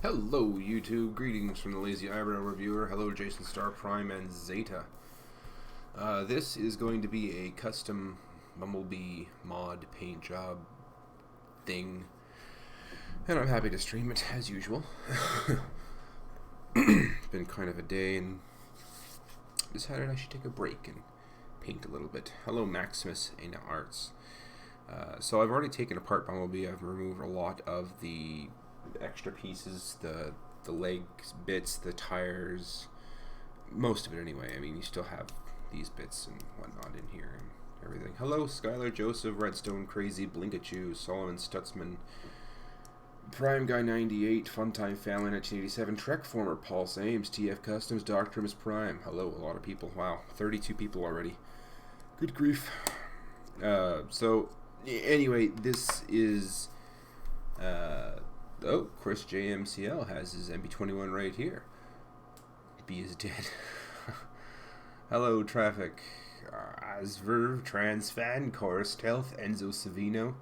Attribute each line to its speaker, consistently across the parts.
Speaker 1: Hello YouTube, greetings from the Lazy Eyebrow Reviewer. Hello Jason Star Prime and Zeta. This is going to be a custom Bumblebee mod paint job thing, and I'm happy to stream it as usual. It's been kind of a day and decided I should take a break and paint a little bit. Hello Maximus in Arts. So I've already taken apart Bumblebee. I've removed a lot of the extra pieces, the leg bits, the tires, most of it anyway. I mean, you still have these bits and whatnot in here and everything. Hello Skylar, Joseph, Redstone, Crazy, Blinkachu, Solomon, Stutzman, Prime Guy 98, Funtime Family 1987, Trek Former, Pulse Ames, TF Customs, Dr. Miss Prime. Hello, a lot of people. Wow, 32 people already. Good grief. So anyway, this is oh, Chris JMCL has his MP21 right here. B is dead. Hello, Traffic. Asver, Transfan, Chorus, Stealth, Enzo Savino.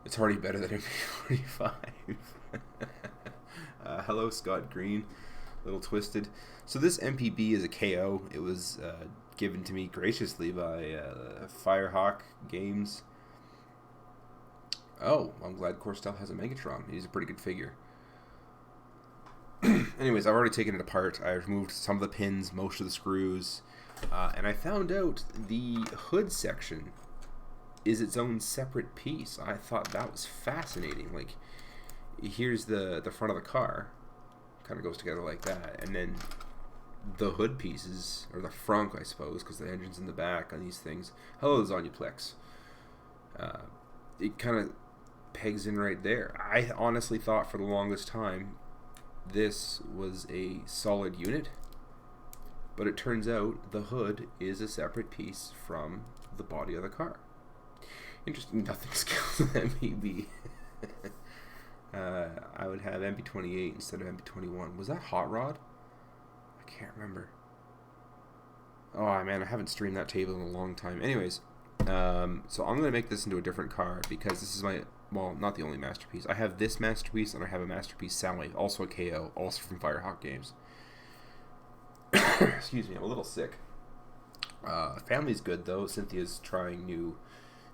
Speaker 1: It's already better than MP45. Hello, Scott Green. Little twisted. So this MPB is a KO. It was given to me graciously by Firehawk Games. Oh, I'm glad Corstel has a Megatron. He's a pretty good figure. Anyways, I've already taken it apart. I've removed some of the pins, most of the screws, and I found out the hood section is its own separate piece. I thought that was fascinating. Like, here's the front of the car, kind of goes together like that, and then the hood pieces, or the frunk, I suppose, because the engine's in the back on these things. Hello, Zonuplex. It kind of pegs in right there. I honestly thought for the longest time this was a solid unit, but it turns out the hood is a separate piece from the body of the car. Interesting. Nothing skills MPB. I would have MP28 instead of MP21. Was that Hot Rod? I can't remember. Oh man, I haven't streamed that table in a long time. Anyways, so I'm going to make this into a different car because this is my, well, not the only masterpiece. I have this masterpiece and I have a masterpiece Soundwave, also a KO, also from Firehawk Games. Excuse me, I'm a little sick. Family's good though. Cynthia's trying new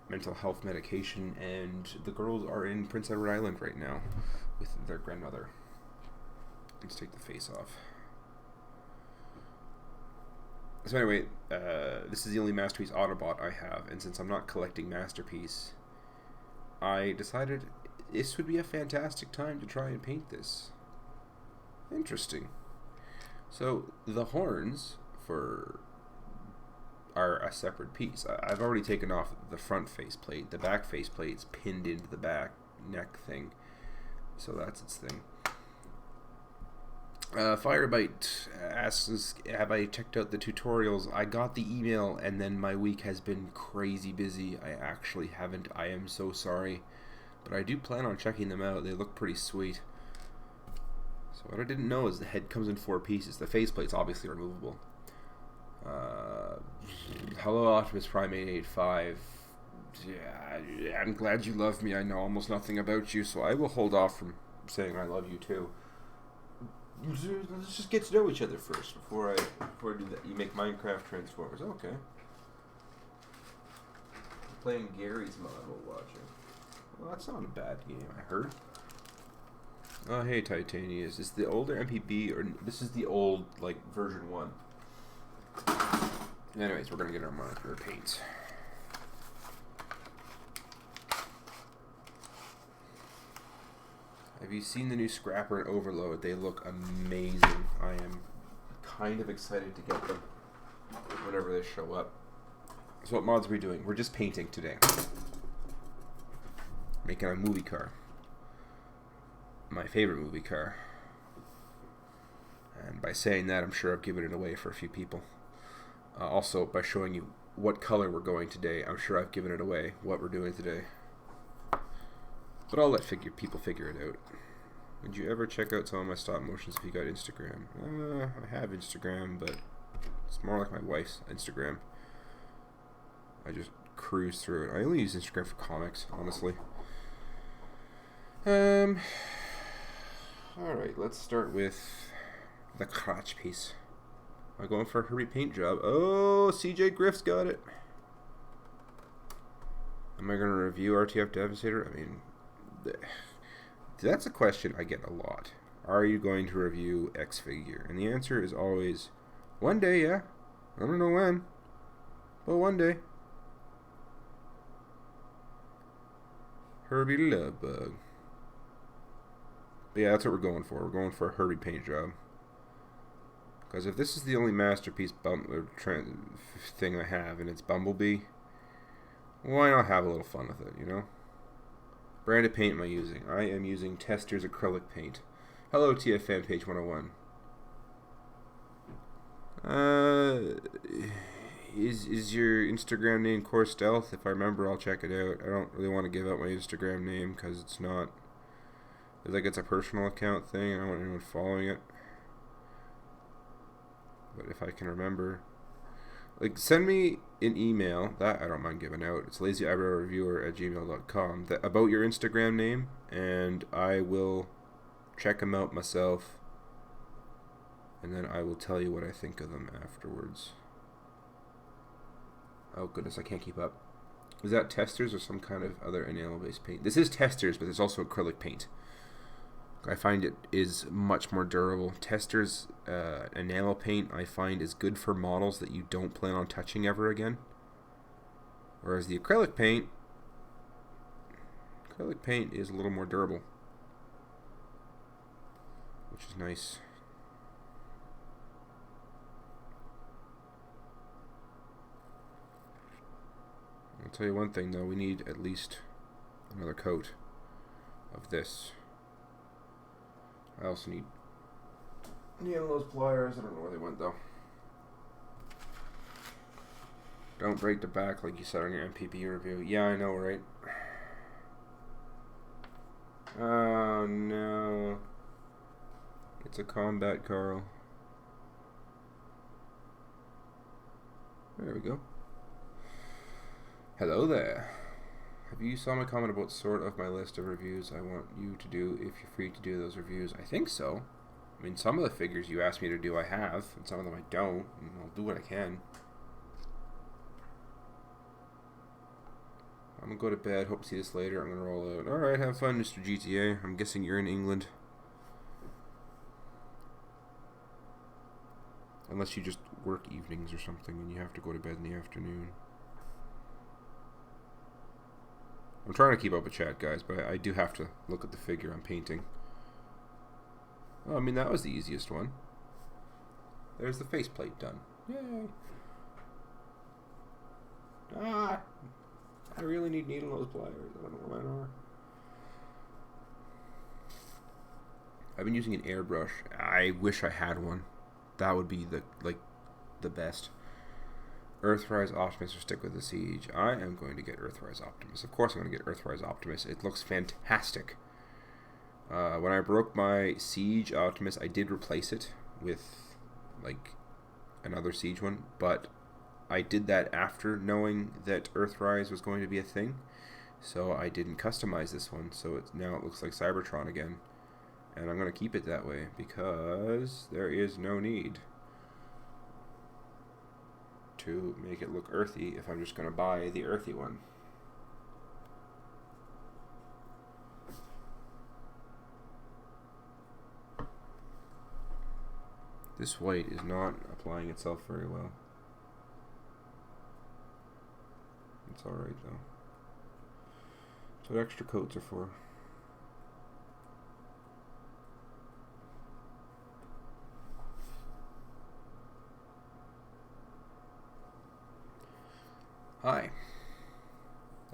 Speaker 1: mental health medication, and the girls are in Prince Edward Island right now with their grandmother. Let's take the face off. So anyway, this is the only Masterpiece Autobot I have, and since I'm not collecting Masterpiece, I decided this would be a fantastic time to try and paint this. Interesting. So the horns are a separate piece. I've already taken off the front faceplate. The back faceplate's pinned into the back neck thing, so that's its thing. Firebite asks, have I checked out the tutorials? I got the email and then my week has been crazy busy. I actually haven't. I am so sorry. But I do plan on checking them out. They look pretty sweet. So what I didn't know is the head comes in 4 pieces. The faceplate's obviously removable. Hello Optimus Prime 885. Yeah, I'm glad you love me. I know almost nothing about you, so I will hold off from saying I love you too. Let's just get to know each other first before I do that. You make Minecraft Transformers. Okay. I'm playing Gary's mod while watching. Well, that's not a bad game, I heard. Oh, hey, Titanius. Is this the older MPB, or this is the old, like, version 1? Anyways, we're going to get our marker paint. Have you seen the new Scrapper and Overload? They look amazing. I am kind of excited to get them whenever they show up. So what mods are we doing? We're just painting today. Making a movie car. My favorite movie car. And by saying that, I'm sure I've given it away for a few people. Also, by showing you what color we're going today, I'm sure I've given it away, what we're doing today. But I'll let people figure it out. Would you ever check out some of my stop motions if you got Instagram? I have Instagram, but it's more like my wife's Instagram. I just cruise through it. I only use Instagram for comics, honestly. Alright, let's start with the crotch piece. Am I going for a Herbie paint job? Oh, CJ Griff's got it. Am I going to review RTF Devastator? I mean, that's a question I get a lot. Are you going to review X figure? And the answer is always, one day, yeah. I don't know when, but one day. Herbie Lovebug. But yeah, that's what we're going for. We're going for a Herbie paint job. Because if this is the only masterpiece thing I have, and it's Bumblebee, why not have a little fun with it, you know? Brand of paint am I using? I am using Tester's acrylic paint. Hello, TF Fan Page 101. Is your Instagram name Core Stealth? If I remember, I'll check it out. I don't really want to give out my Instagram name because it's not. Like it's a personal account thing. I don't want anyone following it. But if I can remember, like, send me an email that I don't mind giving out. It's lazyeyebrowreviewer@gmail.com about your Instagram name, and I will check them out myself, and then I will tell you what I think of them afterwards. Oh goodness, I can't keep up. Is that Testers or some kind of other enamel-based paint? This is Testers, but it's also acrylic paint. I find it is much more durable. Testers enamel paint I find is good for models that you don't plan on touching ever again. Whereas the acrylic paint is a little more durable, which is nice. I'll tell you one thing though, we need at least another coat of this. I also need those pliers. I don't know where they went though. Don't break the back like you said on your MPP review. Yeah, I know, right? Oh no. It's a combat Carl. There we go. Hello there. Have you saw my comment about sort of my list of reviews I want you to do if you're free to do those reviews? I think so. I mean, some of the figures you asked me to do I have, and some of them I don't, and I'll do what I can. I'm gonna go to bed, hope to see this later, I'm gonna roll out. Alright, have fun, Mr. GTA. I'm guessing you're in England. Unless you just work evenings or something and you have to go to bed in the afternoon. I'm trying to keep up with chat, guys, but I do have to look at the figure I'm painting. Oh, I mean, that was the easiest one. There's the faceplate done. Yay! Ah! I really need needle nose pliers. I don't know where mine are. I've been using an airbrush. I wish I had one. That would be the best. Earthrise Optimus or stick with the Siege? I am going to get Earthrise Optimus. Of course I'm going to get Earthrise Optimus. It looks fantastic. When I broke my Siege Optimus, I did replace it with, like, another Siege one, but I did that after knowing that Earthrise was going to be a thing, so I didn't customize this one, so now it looks like Cybertron again. And I'm going to keep it that way, because there is no need to make it look earthy if I'm just going to buy the earthy one. This white is not applying itself very well. It's alright though. That's what extra coats are for. Hi,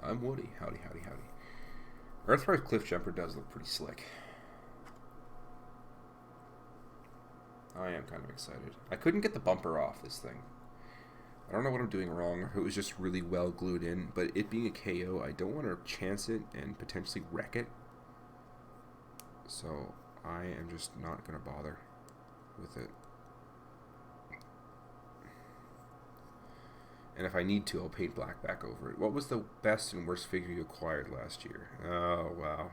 Speaker 1: I'm Woody. Howdy, howdy, howdy. Earthrise Cliff Jumper does look pretty slick. I am kind of excited. I couldn't get the bumper off this thing. I don't know what I'm doing wrong, or if it was just really well glued in, but it being a KO, I don't want to chance it and potentially wreck it. So I am just not going to bother with it. And if I need to, I'll paint black back over it. What was the best and worst figure you acquired last year? Oh, wow.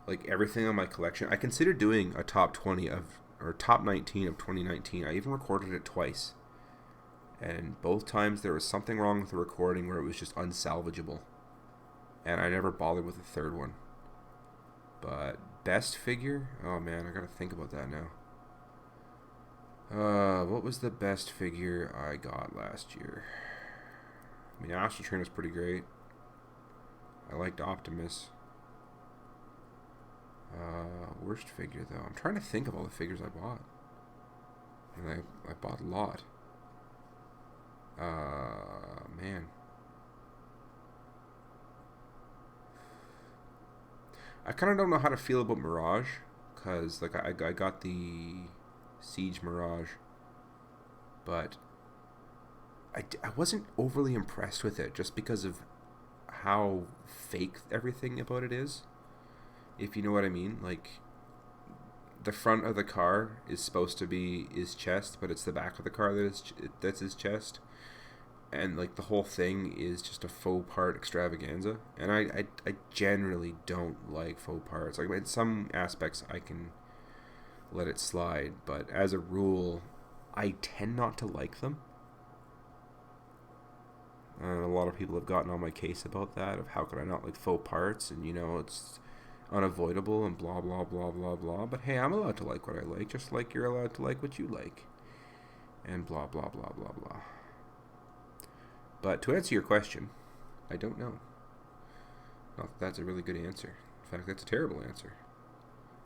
Speaker 1: like everything on my collection. I considered doing a top 20 of, or top 19 of 2019. I even recorded it twice. And both times there was something wrong with the recording where it was just unsalvageable. And I never bothered with the third one. But best figure? Oh man, I gotta think about that now. What was the best figure I got last year? I mean, Astral Train was pretty great. I liked Optimus. Worst figure though. I'm trying to think of all the figures I bought. And I bought a lot. Man. I kind of don't know how to feel about Mirage, because like I got the Siege Mirage, but I wasn't overly impressed with it just because of how fake everything about it is, if you know what I mean. Like, the front of the car is supposed to be his chest, but it's the back of the car that's his chest. And like the whole thing is just a faux part extravaganza, and I generally don't like faux parts. Like, in some aspects I can let it slide, but as a rule I tend not to like them. A lot of people have gotten on my case about that, of how could I not like faux parts, and it's unavoidable and blah blah blah blah blah. But hey, I'm allowed to like what I like, just like you're allowed to like what you like, and blah blah blah blah blah. But to answer your question, I don't know. Not that that's a really good answer. In fact, that's a terrible answer.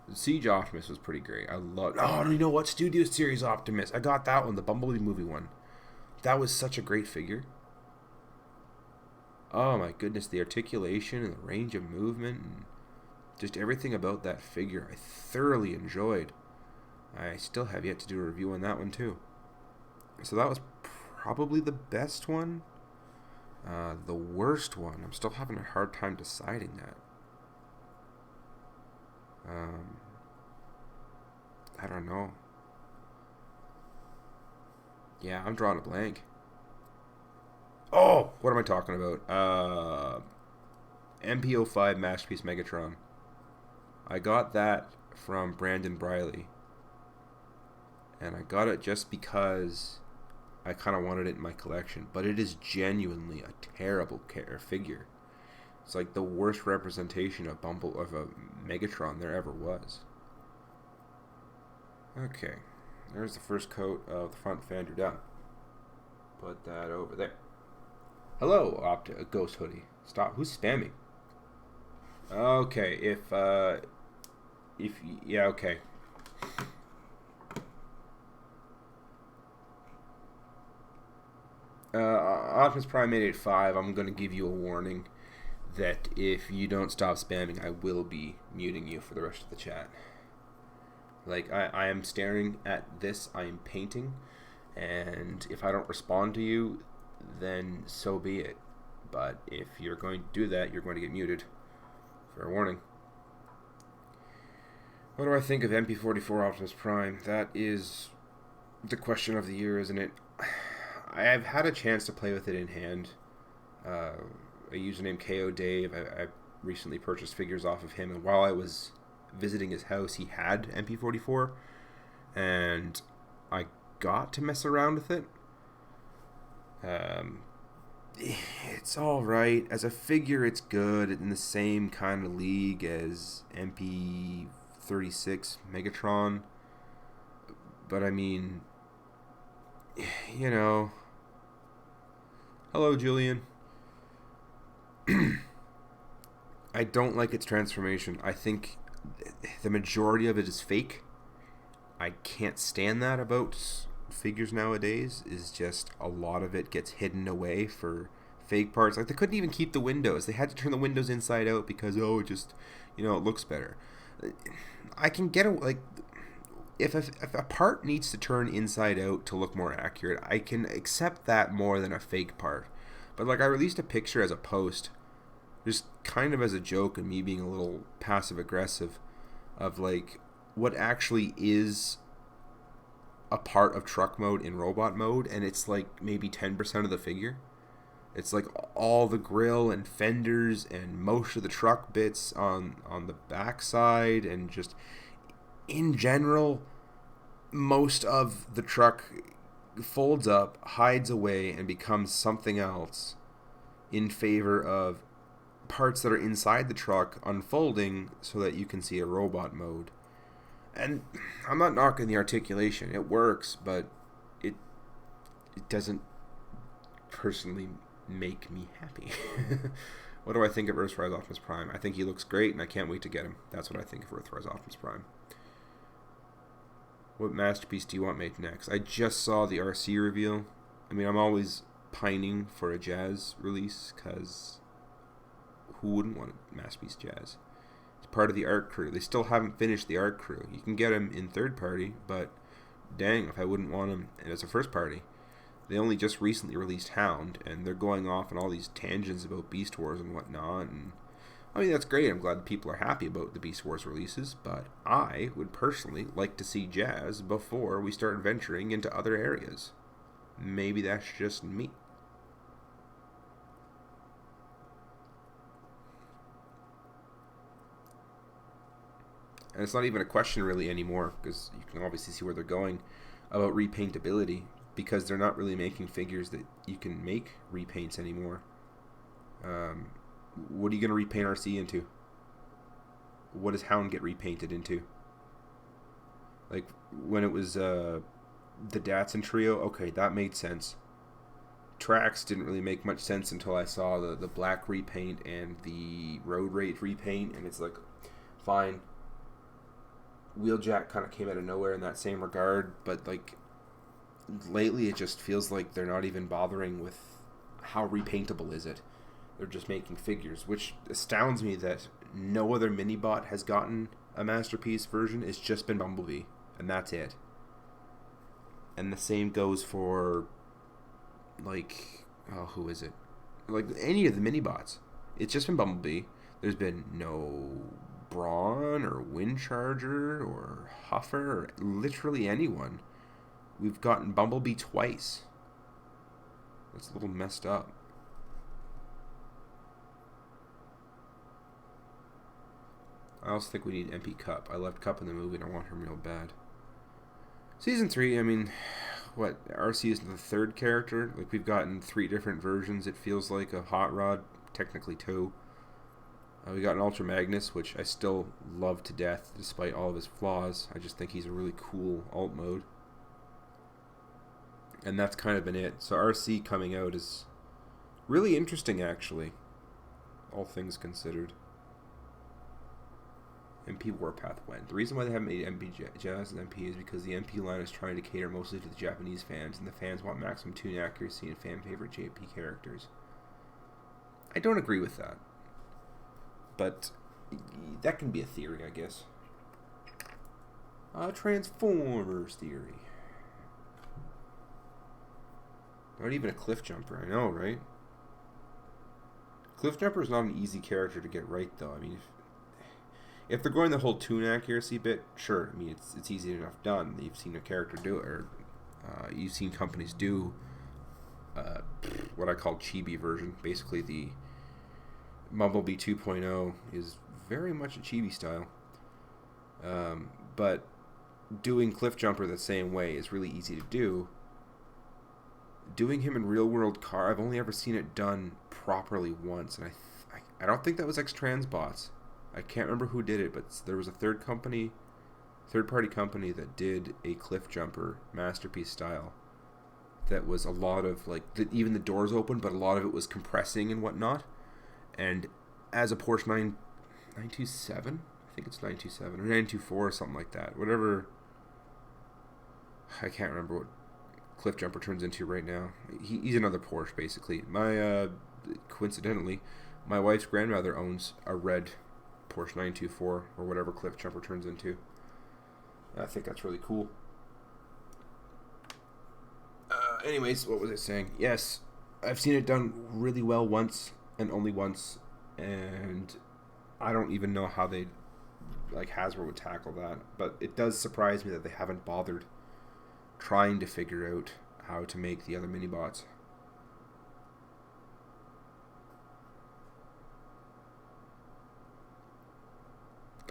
Speaker 1: The Siege Optimus was pretty great. I loved... Oh, you know what? Studio Series Optimus. I got that one, the Bumblebee movie one. That was such a great figure. Oh my goodness, the articulation and the range of movement and just everything about that figure I thoroughly enjoyed. I still have yet to do a review on that one too. So that was probably the best one. The worst one, I'm still having a hard time deciding that. I don't know. Yeah, I'm drawing a blank. Oh, what am I talking about? MPO5 Masterpiece Megatron. I got that from Brandon Briley. And I got it just because I kind of wanted it in my collection, but it is genuinely a terrible figure. It's like the worst representation of a Megatron there ever was. Okay, there's the first coat of the front fender done. Put that over there. Hello, Ghost Hoodie. Stop. Who's spamming? Okay, yeah, okay. Optimus Prime 885, I'm going to give you a warning that if you don't stop spamming, I will be muting you for the rest of the chat. Like, I am staring at this, I am painting, and if I don't respond to you, then so be it. But if you're going to do that, you're going to get muted. Fair warning. What do I think of MP44 Optimus Prime? That is the question of the year, isn't it? I've had a chance to play with it in hand. A user named KO Dave, I recently purchased figures off of him, and while I was visiting his house, he had MP44, and I got to mess around with it. It's alright. As a figure, it's good, in the same kind of league as MP36 Megatron. But I mean, hello, Julian. I don't like its transformation. I think the majority of it is fake. I can't stand that about figures nowadays, is just a lot of it gets hidden away for fake parts. Like, they couldn't even keep the windows. They had to turn the windows inside out because, it just, it looks better. I can get if a part needs to turn inside out to look more accurate, I can accept that more than a fake part. But like, I released a picture as a post, just kind of as a joke and me being a little passive aggressive, of like what actually is a part of truck mode in robot mode, and it's like maybe 10% of the figure. It's like all the grill and fenders and most of the truck bits on the backside, and just in general, most of the truck folds up, hides away, and becomes something else in favor of parts that are inside the truck unfolding so that you can see a robot mode. And I'm not knocking the articulation. It works, but it doesn't personally make me happy. What do I think of Earthrise Optimus Prime? I think he looks great, and I can't wait to get him. That's what I think of Earthrise Optimus Prime. What masterpiece do you want made next? I just saw the RC reveal. I mean, I'm always pining for a Jazz release, because who wouldn't want a masterpiece Jazz? It's part of the art crew. They still haven't finished the art crew. You can get him in third party, but dang if I wouldn't want him as a first party. They only just recently released Hound, and they're going off on all these tangents about Beast Wars and whatnot, and I mean, that's great. I'm glad people are happy about the Beast Wars releases, but I would personally like to see Jazz before we start venturing into other areas. Maybe that's just me. And it's not even a question really anymore, because you can obviously see where they're going about repaintability, because they're not really making figures that you can make repaints anymore. What are you going to repaint RC into? What does Hound get repainted into? Like, when it was the Datsun trio, okay, that made sense. Trax didn't really make much sense until I saw the black repaint and the Road Rage repaint, and it's like, fine. Wheeljack kind of came out of nowhere in that same regard, but like, lately it just feels like they're not even bothering with how repaintable is it. They're just making figures, which astounds me that no other mini-bot has gotten a masterpiece version. It's just been Bumblebee, and that's it. And the same goes for, like, oh, who is it? Like, any of the mini-bots. It's just been Bumblebee. There's been no Brawn or Windcharger or Huffer or literally anyone. We've gotten Bumblebee twice. That's a little messed up. I also think we need MP Cup. I loved Cup in the movie and I want him real bad. Season 3, I mean, what? RC is the third character. Like, we've gotten 3 different versions, it feels like, of Hot Rod. Technically 2. We got an Ultra Magnus, which I still love to death, despite all of his flaws. I just think he's a really cool alt mode. And that's kind of been it. So RC coming out is really interesting, actually, all things considered. MP Warpath when? The reason why they haven't made MP Jazz and MP is because the MP line is trying to cater mostly to the Japanese fans, and the fans want maximum tune accuracy and fan favorite JP characters. I don't agree with that, but that can be a theory, I guess. Transformers theory. Not even a Cliff Jumper, I know, right? Cliff Jumper is not an easy character to get right, though. I mean, if they're going the whole tune accuracy bit, sure. I mean, it's easy enough done. You've seen a character do it, or you've seen companies do what I call chibi version. Basically, the Bumblebee 2.0 is very much a chibi style. But doing Cliff Jumper the same way is really easy to do. Doing him in real world car, I've only ever seen it done properly once, and I don't think that was X-Transbots. I can't remember who did it, but there was a third-party company that did a Cliff Jumper masterpiece style that was a lot of, like, even the doors open, but a lot of it was compressing and whatnot. And as a Porsche 927, I think it's 927 or 924 or something like that. Whatever, I can't remember what Cliff Jumper turns into right now. He's another Porsche, basically. Coincidentally, my wife's grandmother owns a red Porsche 924 or whatever Cliff Jumper turns into. I think that's really cool. Anyways, what was I saying? Yes, I've seen it done really well once and only once, and I don't even know how they, like, Hasbro would tackle that, but it does surprise me that they haven't bothered trying to figure out how to make the other mini-bots.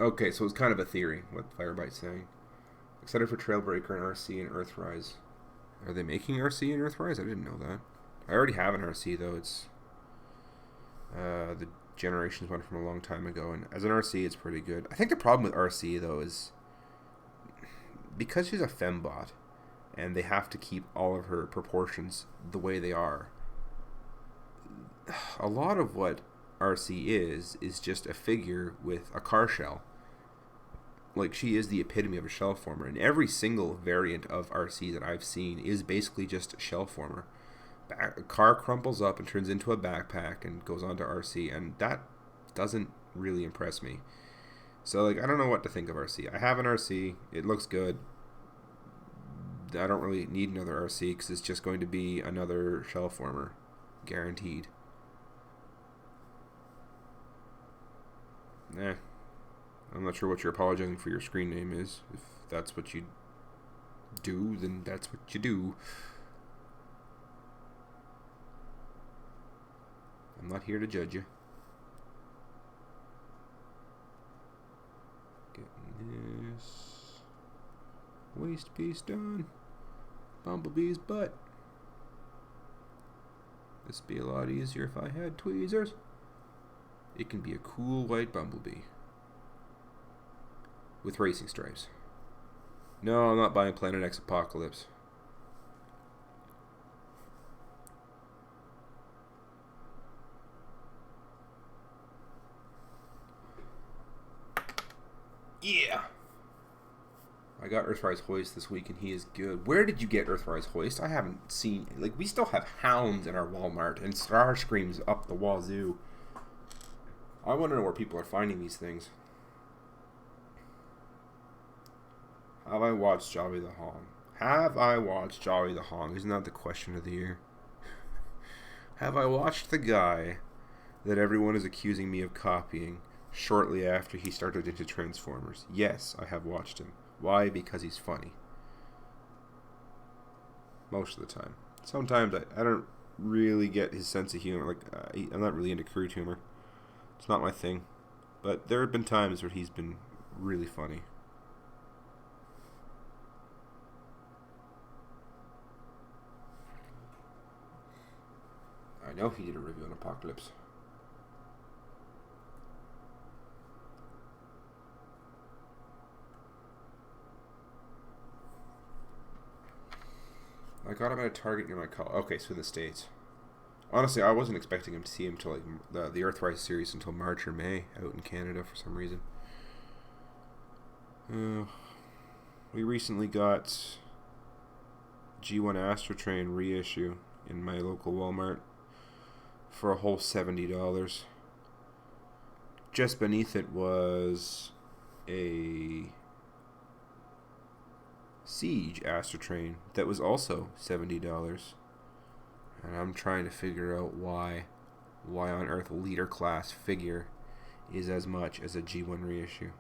Speaker 1: Okay, so it's kind of a theory, what Firebite's saying. Excited for Trailbreaker and RC and Earthrise. Are they making RC and Earthrise? I didn't know that. I already have an RC, though. It's the Generations one from a long time ago, and as an RC, it's pretty good. I think the problem with RC, though, is because she's a fembot, and they have to keep all of her proportions the way they are. A lot of what RC is just a figure with a car shell. Like, she is the epitome of a shell former, and every single variant of RC that I've seen is basically just a shell former. A car crumples up and turns into a backpack and goes on to RC, and that doesn't really impress me. So, like, I don't know what to think of RC. I have an RC. It looks good. I don't really need another RC because it's just going to be another shell former. Guaranteed. I'm not sure what you're apologizing for your screen name is. If that's what you do, then that's what you do. I'm not here to judge you. Getting this waist piece done. Bumblebee's butt. This would be a lot easier if I had tweezers. It can be a cool white Bumblebee. With racing stripes. No, I'm not buying Planet X Apocalypse. Yeah! I got Earthrise Hoist this week and he is good. Where did you get Earthrise Hoist? I haven't seen... Like, we still have Hounds in our Walmart and Starscreams up the wazoo. I want to know where people are finding these things. Have I watched Jolly the Hong? Have I watched Jolly the Hong? Isn't that the question of the year? Have I watched the guy that everyone is accusing me of copying shortly after he started into Transformers? Yes, I have watched him. Why? Because he's funny. Most of the time. Sometimes I don't really get his sense of humor. Like, I'm not really into crude humor. It's not my thing. But there have been times where he's been really funny. I know he did a review on Apocalypse. I got him at a Target near my college. Okay, so in the States. Honestly, I wasn't expecting him to see him until like the Earthrise series until March or May out in Canada for some reason. We recently got G1 Astro Train reissue in my local Walmart for a whole $70. Just beneath it was a Siege Astro Train that was also $70. And I'm trying to figure out why on earth a leader class figure is as much as a G1 reissue.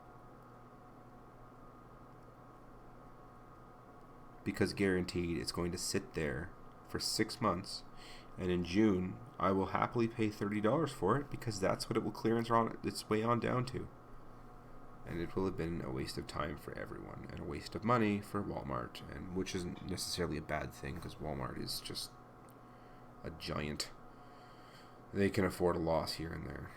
Speaker 1: Because guaranteed it's going to sit there for 6 months, and in June I will happily pay $30 for it because that's what it will clearance on its way on down to. And it will have been a waste of time for everyone and a waste of money for Walmart, and which isn't necessarily a bad thing because Walmart is just a giant. They can afford a loss here and there.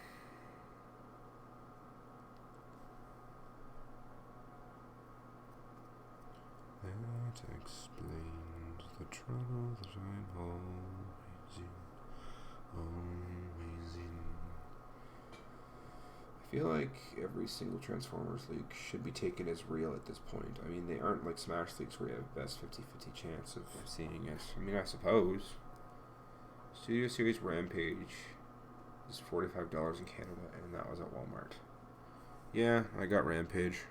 Speaker 1: That explains the trouble that I'm always in. I feel like every single Transformers leak should be taken as real at this point. I mean, they aren't like Smash leaks where you have best 50-50 chance of seeing it. I mean, I suppose. Studio Series Rampage is $45 in Canada, and that was at Walmart. Yeah, I got Rampage.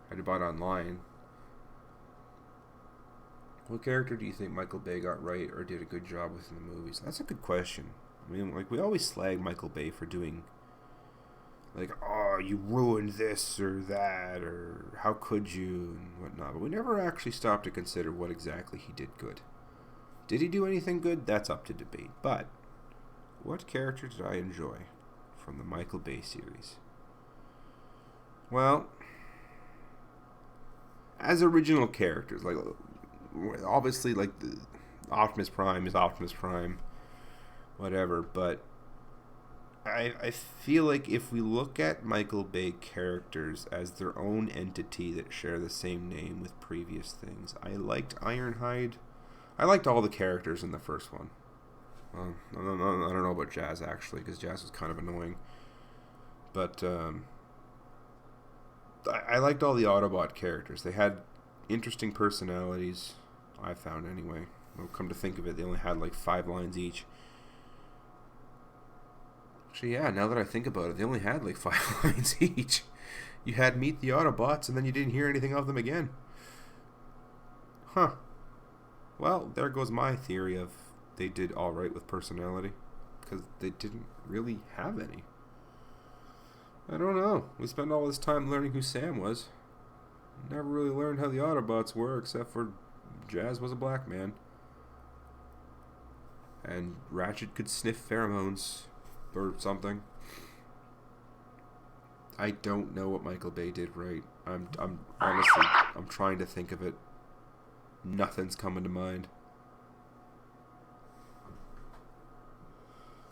Speaker 1: I had to buy it online. What character do you think Michael Bay got right or did a good job with in the movies? That's a good question. I mean, like, we always slag Michael Bay for doing, like, oh, you ruined this or that, or how could you, and whatnot. But we never actually stopped to consider what exactly he did good. Did he do anything good? That's up to debate. But what character did I enjoy from the Michael Bay series? Well, as original characters, like obviously, like the Optimus Prime is Optimus Prime, whatever. But I feel like if we look at Michael Bay characters as their own entity that share the same name with previous things, I liked Ironhide. I liked all the characters in the first one. I don't know about Jazz, actually, because Jazz was kind of annoying. But I liked all the Autobot characters. They had interesting personalities, I found anyway. Well, come to think of it, they only had like 5 lines each. Actually, yeah, now that I think about it, they only had like 5 lines each. You had Meet the Autobots, and then you didn't hear anything of them again. Huh. Well, there goes my theory of they did alright with personality. Because they didn't really have any. I don't know. We spent all this time learning who Sam was. Never really learned how the Autobots were, except for Jazz was a black man. And Ratchet could sniff pheromones or something. I don't know what Michael Bay did right. I'm honestly, I'm trying to think of it. Nothing's coming to mind.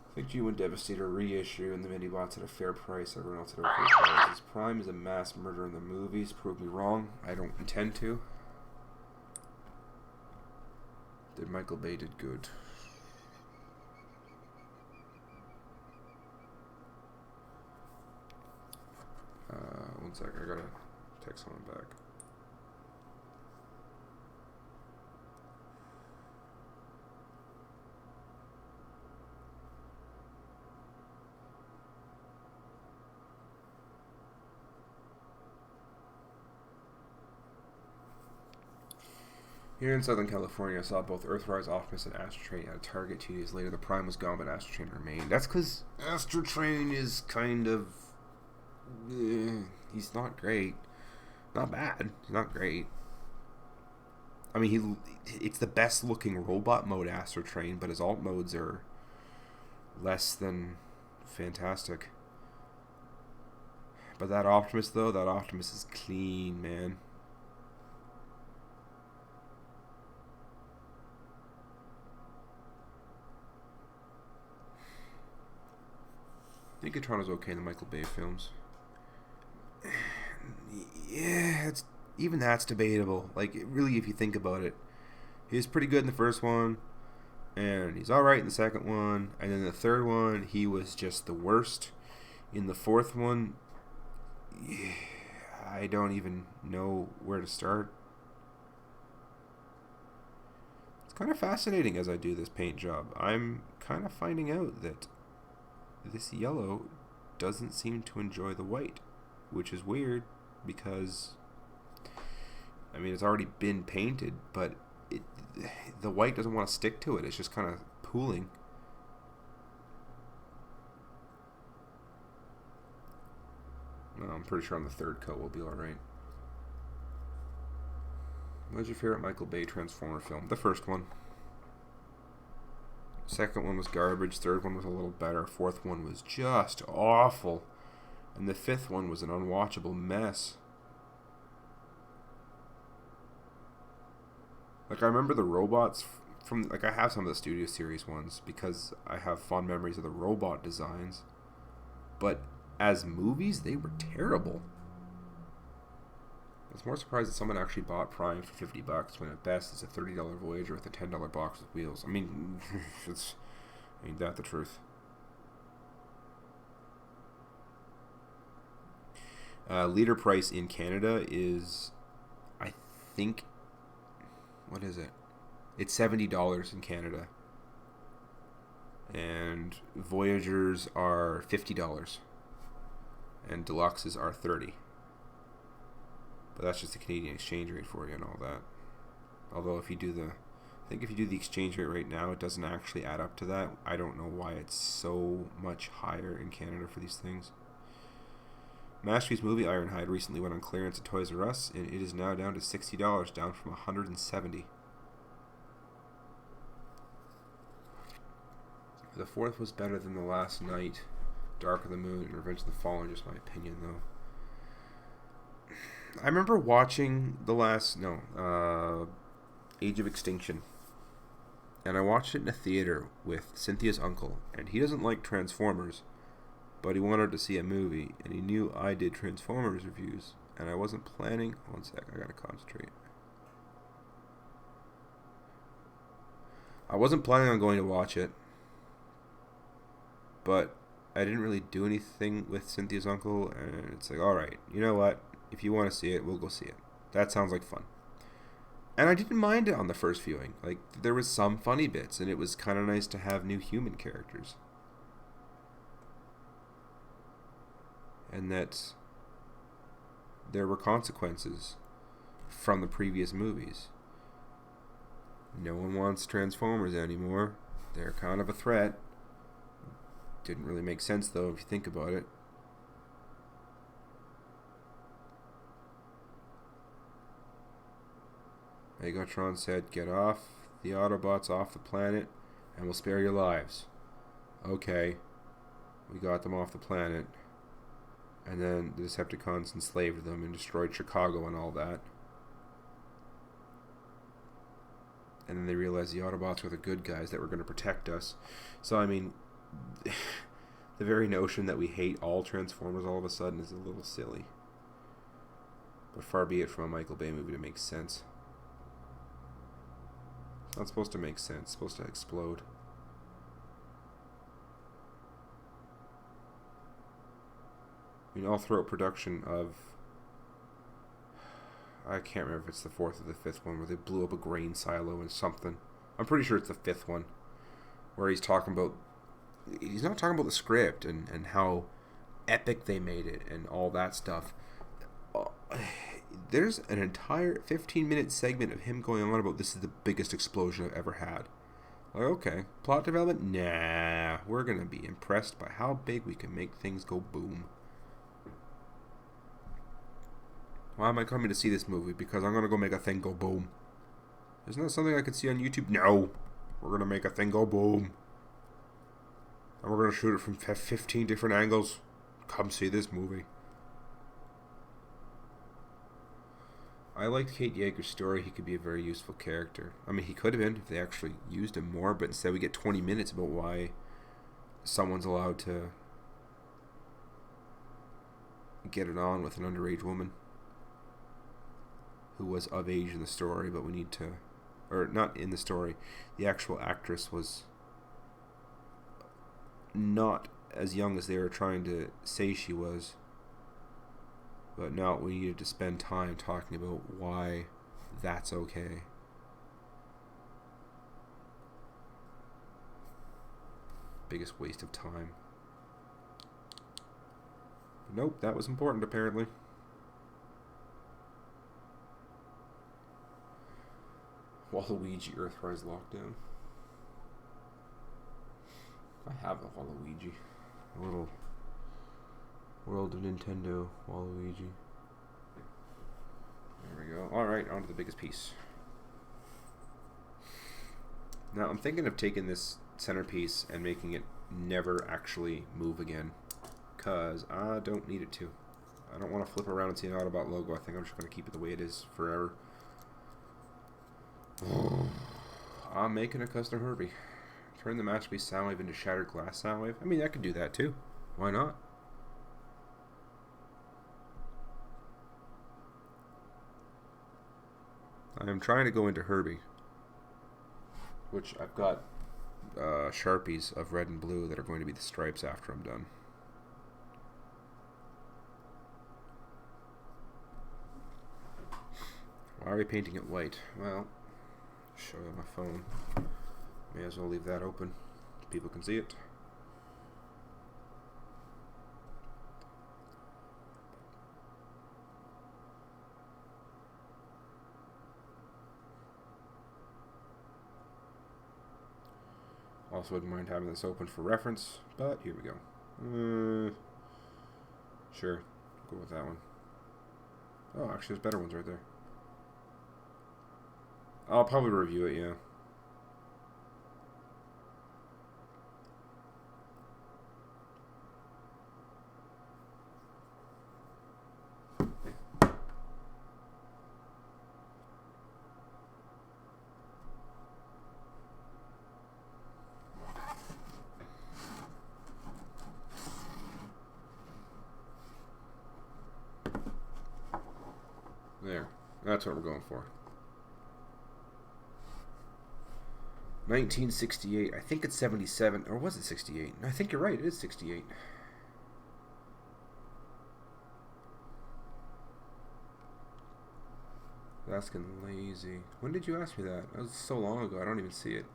Speaker 1: I think G1 Devastator reissue and the mini-bots at a fair price. Everyone else at okay prices. Prime is a mass murderer in the movies. Prove me wrong. I don't intend to. Did Michael Bay did good. One sec. I gotta text someone back. Here in Southern California, I saw both Earthrise, Optimus, and Astro Train at a Target 2 days later. The Prime was gone, but Astro Train remained. That's because Astro Train is kind of... he's not great. Not bad. He's not great. I mean, it's the best looking robot mode, Astro Train, but his alt modes are less than fantastic. But that Optimus, though, that Optimus is clean, man. I think Megatron is okay in the Michael Bay films. Yeah, even that's debatable. Like, really, if you think about it, he was pretty good in the first one, and he's alright in the second one, and then the third one, he was just the worst. In the fourth one, I don't even know where to start. It's kind of fascinating as I do this paint job. I'm kind of finding out that this yellow doesn't seem to enjoy the white, which is weird because, I mean, it's already been painted, but the white doesn't want to stick to it. It's just kind of pooling. No, I'm pretty sure on the third coat we'll be alright. What's your favorite Michael Bay Transformer film? The first one. Second one was garbage. Third one was a little better. Fourth one was just awful. And the fifth one was an unwatchable mess. Like, I remember the robots from, like, I have some of the Studio Series ones because I have fond memories of the robot designs. But as movies, they were terrible. I was more surprised that someone actually bought Prime for $50 when at best it's a $30 Voyager with a $10 box with wheels. I mean, ain't that the truth? Liter price in Canada is, I think, what is it? It's $70 in Canada. And Voyagers are $50. And Deluxes are $30. But that's just the Canadian exchange rate for you and all that. Although if you do I think if you do the exchange rate right now, it doesn't actually add up to that. I don't know why it's so much higher in Canada for these things. Masterpiece movie Ironhide recently went on clearance at Toys R Us, and it is now down to $60, down from $170. The fourth was better than The Last Night, Dark of the Moon, and Revenge of the Fallen, just my opinion, though. I remember watching Age of Extinction. And I watched it in a theater with Cynthia's uncle. And he doesn't like Transformers, but he wanted to see a movie. And he knew I did Transformers reviews. And I wasn't planning... One sec, I gotta concentrate. I wasn't planning on going to watch it. But I didn't really do anything with Cynthia's uncle. And it's like, alright, you know what? If you want to see it, we'll go see it. That sounds like fun. And I didn't mind it on the first viewing. Like, there was some funny bits, and it was kind of nice to have new human characters. And that there were consequences from the previous movies. No one wants Transformers anymore. They're kind of a threat. Didn't really make sense, though, if you think about it. Megatron said, "Get off the Autobots off the planet, and we'll spare your lives." Okay. We got them off the planet. And then the Decepticons enslaved them and destroyed Chicago and all that. And then they realized the Autobots were the good guys that were going to protect us. So, I mean, the very notion that we hate all Transformers all of a sudden is a little silly. But far be it from a Michael Bay movie to make sense. It's not supposed to make sense. It's supposed to explode. I mean, all throughout production of... I can't remember if it's the fourth or the fifth one where they blew up a grain silo and something. I'm pretty sure it's the fifth one. Where he's talking about... He's not talking about the script and how epic they made it and all that stuff. There's an entire 15-minute segment of him going on about this is the biggest explosion I've ever had. Like, okay, plot development? Nah, we're going to be impressed by how big we can make things go boom. Why am I coming to see this movie? Because I'm going to go make a thing go boom. Isn't that something I could see on YouTube? No, we're going to make a thing go boom. And we're going to shoot it from 15 different angles. Come see this movie. I liked Kate Yeager's story. He could be a very useful character. I mean, he could have been if they actually used him more, but instead we get 20 minutes about why someone's allowed to get it on with an underage woman who was of age in the story, but we need to... Or, not in the story. The actual actress was not as young as they were trying to say she was. But no, we needed to spend time talking about why that's okay. Biggest waste of time. Nope, that was important apparently. Waluigi Earthrise Lockdown. I have a Waluigi. A little World of Nintendo Waluigi. There we go. Alright, on to the biggest piece. Now, I'm thinking of taking this centerpiece and making it never actually move again. Because I don't need it to. I don't want to flip around and see an Autobot logo. I think I'm just going to keep it the way it is forever. I'm making a custom Herbie. Turn the Masterpiece Soundwave into Shattered Glass Soundwave. I mean, I could do that too. Why not? I am trying to go into Herbie, which I've got Sharpies of red and blue that are going to be the stripes after I'm done. Why are we painting it white? Well, show you on my phone. May as well leave that open so people can see it. Also wouldn't mind having this open for reference, but here we go. Sure, go with that one. Oh, actually there's better ones right there. I'll probably review it, yeah. There. That's what we're going for. 1968. I think it's 77. Or was it 68? I think you're right. It is 68. Asking lazy. When did you ask me that? That was so long ago. I don't even see it.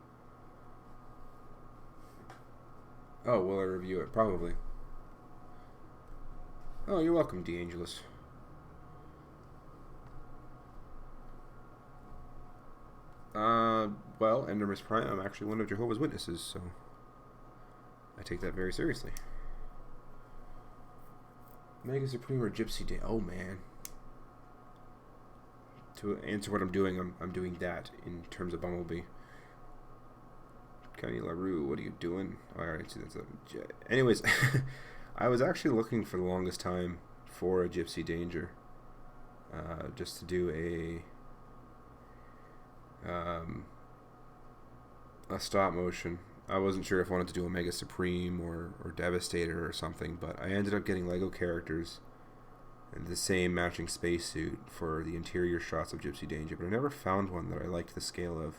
Speaker 1: Oh, will I review it? Probably. Oh, you're welcome, DeAngelus. Well, Nemesis Prime, I'm actually one of Jehovah's Witnesses, so I take that very seriously. Mega Supreme or Gypsy Day? Oh, man. To answer what I'm doing, I'm doing that in terms of Bumblebee. Connie LaRue, what are you doing? Oh, I already see that. Anyways, I was actually looking for the longest time for a Gypsy Danger. Just to do a stop motion. I wasn't sure if I wanted to do a Mega Supreme or Devastator or something, but I ended up getting Lego characters and the same matching spacesuit for the interior shots of Gypsy Danger, but I never found one that I liked the scale of.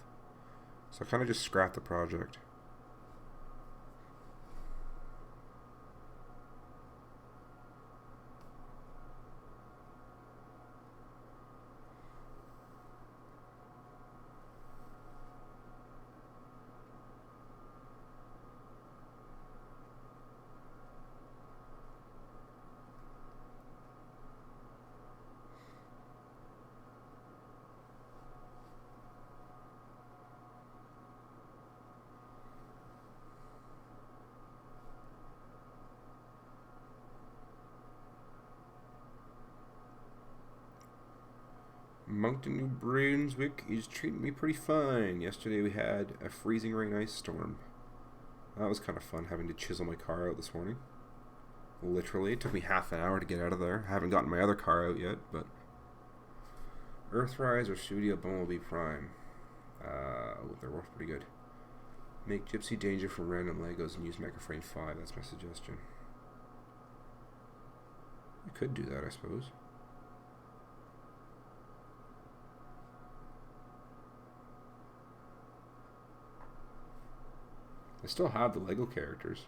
Speaker 1: So I kind of just scrapped the project. Moncton, New Brunswick is treating me pretty fine. Yesterday we had a freezing rain ice storm. That was kind of fun, having to chisel my car out this morning. Literally, it took me half an hour to get out of there. I haven't gotten my other car out yet, but... Earthrise or Studio Bumblebee Prime? They're both pretty good. Make Gypsy Danger from random Legos and use Microframe 5. That's my suggestion. I could do that, I suppose. I still have the Lego characters.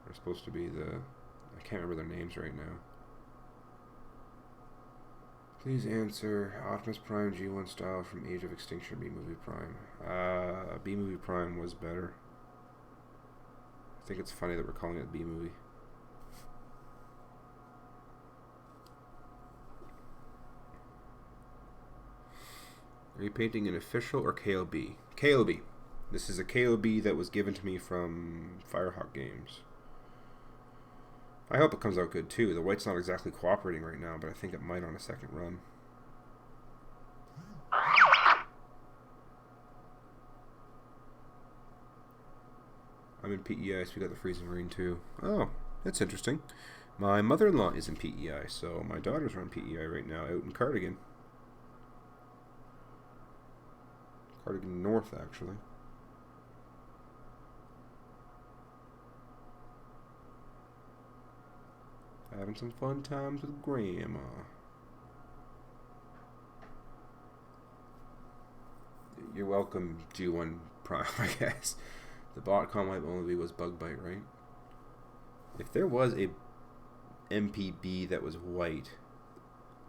Speaker 1: They're supposed to be I can't remember their names right now. Please answer Optimus Prime G1 style from Age of Extinction B-Movie Prime. B-Movie Prime was better. I think it's funny that we're calling it B-Movie. Are you painting an official or KOB? KOB. This is a KOB that was given to me from Firehawk Games. I hope it comes out good too. The white's not exactly cooperating right now, but I think it might on a second run. I'm in PEI, so we got the freezing rain too. Oh, that's interesting. My mother-in-law is in PEI, so my daughters are on PEI right now, out in Cardigan. Cardigan North, actually. Having some fun times with Grandma. You're welcome, G1 Prime, I guess. The botcom wipe only was bug bite, right? If there was a MPB that was white,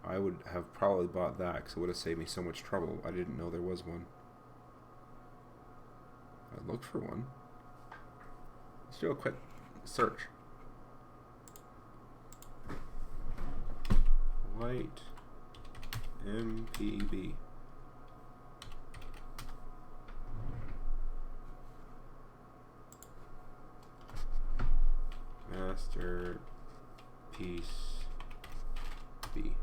Speaker 1: I would have probably bought that because it would have saved me so much trouble. I didn't know there was one. I looked for one. Let's do a quick search. White MPB. Masterpiece B.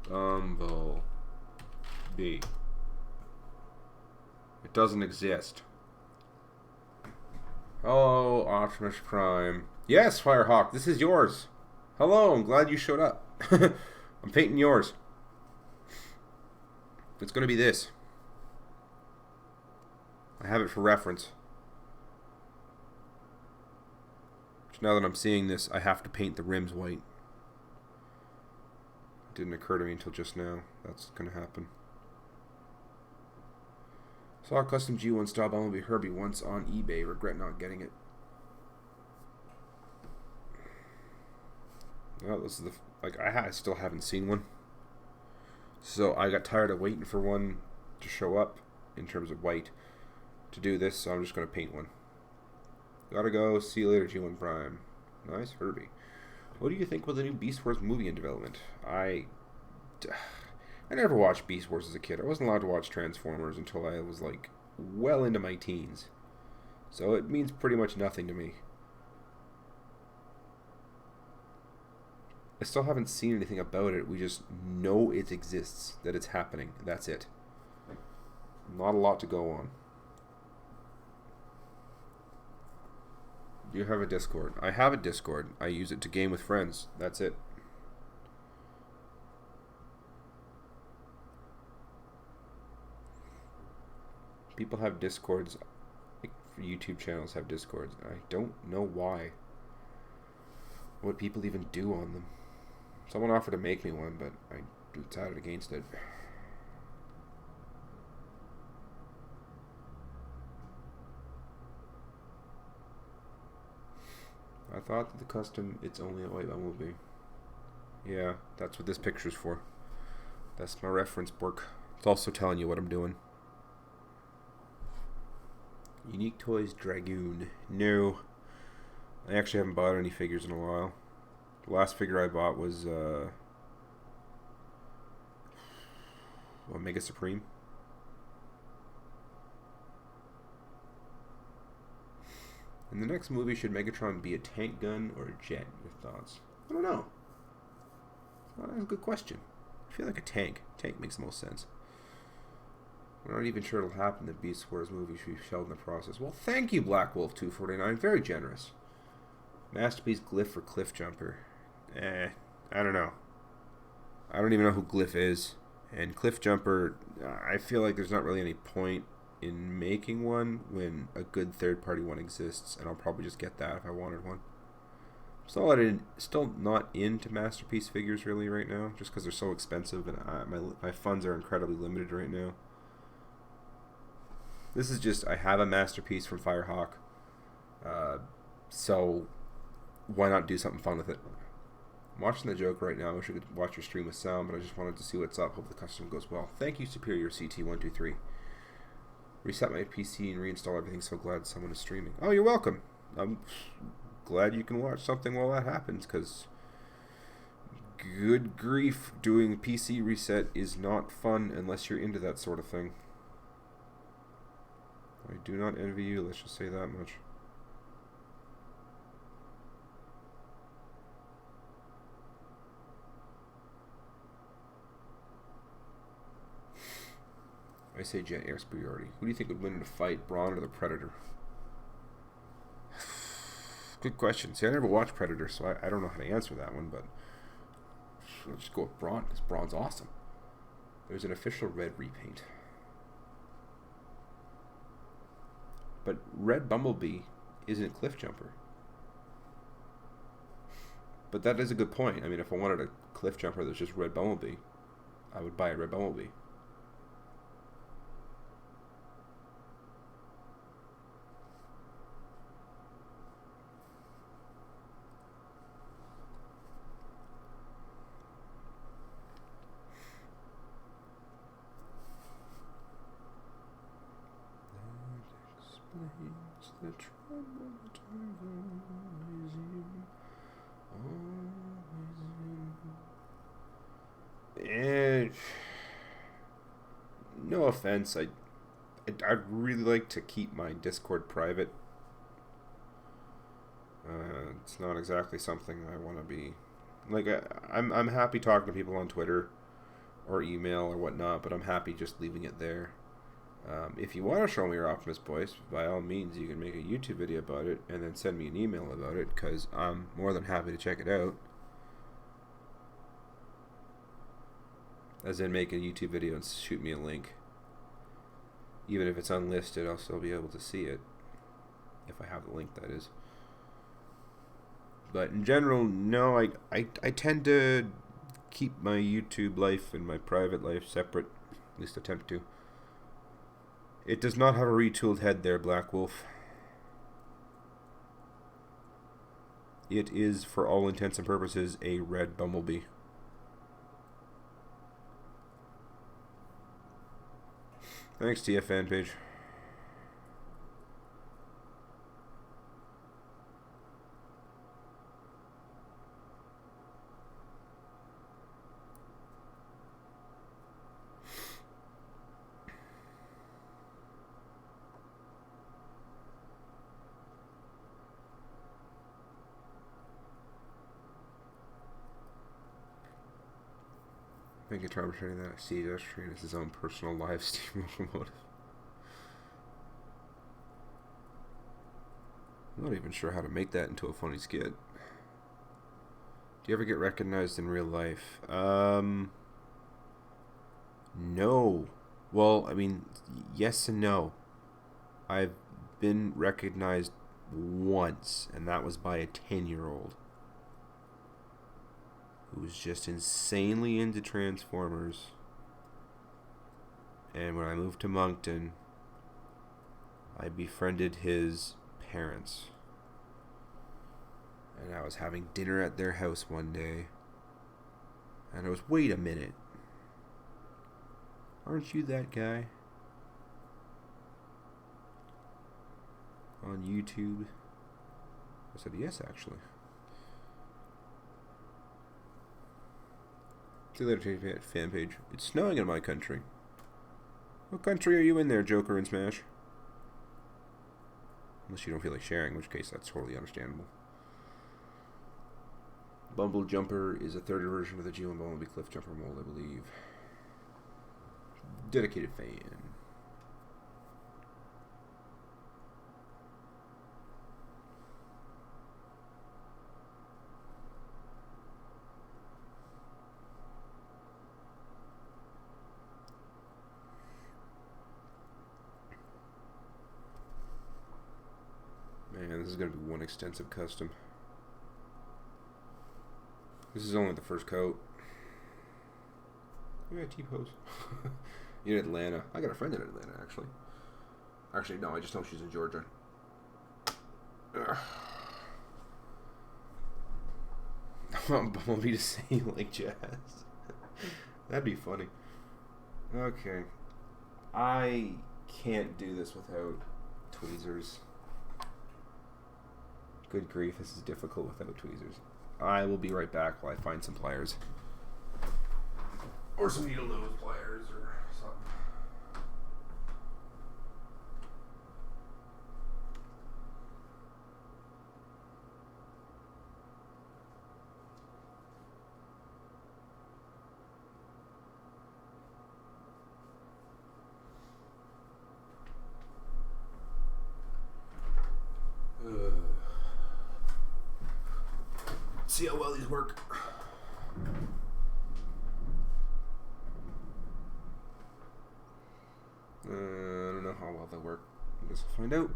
Speaker 1: Bumblebee. It doesn't exist. Hello, Optimus Prime. Yes, Firehawk, this is yours. Hello, I'm glad you showed up. I'm painting yours. It's going to be this. I have it for reference. Now that I'm seeing this, I have to paint the rims white. It didn't occur to me until just now. That's going to happen. Saw a custom G1 style Bumblebee Herbie once on eBay. Regret not getting it. Well, this is I still haven't seen one. So I got tired of waiting for one to show up in terms of white to do this, so I'm just going to paint one. Gotta go. See you later, G1 Prime. Nice, Herbie. What do you think of the new Beast Wars movie in development? I never watched Beast Wars as a kid. I wasn't allowed to watch Transformers until I was like well into my teens. So it means pretty much nothing to me. I still haven't seen anything about it. We just know it exists, that it's happening. That's it. Not a lot to go on. Do you have a Discord? I have a Discord. I use it to game with friends. That's it. People have Discords. Like YouTube channels have Discords. I don't know why. What people even do on them. Someone offered to make me one, but I decided against it. I thought that the custom, it's only a white Bumblebee. Yeah, that's what this picture's for. That's my reference work. It's also telling you what I'm doing. Unique Toys Dragoon. No. I actually haven't bought any figures in a while. The last figure I bought was Mega Supreme. In the next movie, should Megatron be a tank gun or a jet? Your thoughts? I don't know. Well, that's a good question. I feel like a tank. Tank makes the most sense. We're not even sure it'll happen. The Beast Wars movie should be shelved in the process. Well, thank you, Black Wolf 249. Very generous. Masterpiece Glyph for Cliff Jumper. I don't know. I don't even know who Glyph is. And Cliff Jumper, I feel like there's not really any point in making one when a good third-party one exists, and I'll probably just get that if I wanted one. Still not into Masterpiece figures really right now, just because they're so expensive, and my funds are incredibly limited right now. This is just, I have a Masterpiece from Firehawk, so why not do something fun with it? I'm watching the joke right now. I wish I could watch your stream with sound, but I just wanted to see what's up. Hope the custom goes well. Thank you, Superior CT123. Reset my PC and reinstall everything. So glad someone is streaming. Oh, you're welcome. I'm glad you can watch something while that happens, because good grief, doing PC reset is not fun unless you're into that sort of thing. I do not envy you, let's just say that much. I say Jet Air superiority. Who do you think would win in a fight, Brawn or the Predator? Good question. See, I never watched Predator, so I don't know how to answer that one, but I'll just go with Brawn, because Brawn's awesome. There's an official red repaint. But Red Bumblebee isn't Cliff Jumper. But that is a good point. I mean, if I wanted a Cliff Jumper that's just Red Bumblebee, I would buy a Red Bumblebee. The trouble times always in. And no offense, I'd really like to keep my Discord private. It's not exactly something I want to be like. I'm happy talking to people on Twitter or email or whatnot, but I'm happy just leaving it there. If you want to show me your Optimus voice, by all means, you can make a YouTube video about it and then send me an email about it, because I'm more than happy to check it out. As in, make a YouTube video and shoot me a link. Even if it's unlisted, I'll still be able to see it. If I have the link, that is. But in general, no, I tend to keep my YouTube life and my private life separate. At least attempt to. It does not have a retooled head there, Black Wolf. It is, for all intents and purposes, a red Bumblebee. Thanks, TF fan page. Thank you, Charm, for sharing that. See, that's treating as his own personal live stream motive. I'm not even sure how to make that into a funny skit. Do you ever get recognized in real life? No. Well, I mean, yes and no. I've been recognized once, and that was by a 10-year-old who was just insanely into Transformers. And when I moved to Moncton, I befriended his parents. And I was having dinner at their house one day, and I was, wait a minute. Aren't you that guy on YouTube? I said, yes, actually. See you later, fan page. It's snowing in my country. What country are you in there, Joker and Smash? Unless you don't feel like sharing, in which case that's totally understandable. Bumble Jumper is a third version of the G1 Bumblebee Cliff Jumper mold, I believe. Dedicated fan. Man, this is going to be one extensive custom. This is only the first coat. Yeah, T-pose. In Atlanta. I got a friend in Atlanta, actually. Actually, no, I just know she's in Georgia. Ugh. I want Bumblebee to sing like jazz. That'd be funny. Okay. I can't do this without tweezers. Good grief, this is difficult without tweezers. I will be right back while I find some pliers. Or some needle nose pliers or something. See how well these work. I don't know how well they work. I guess we'll find out.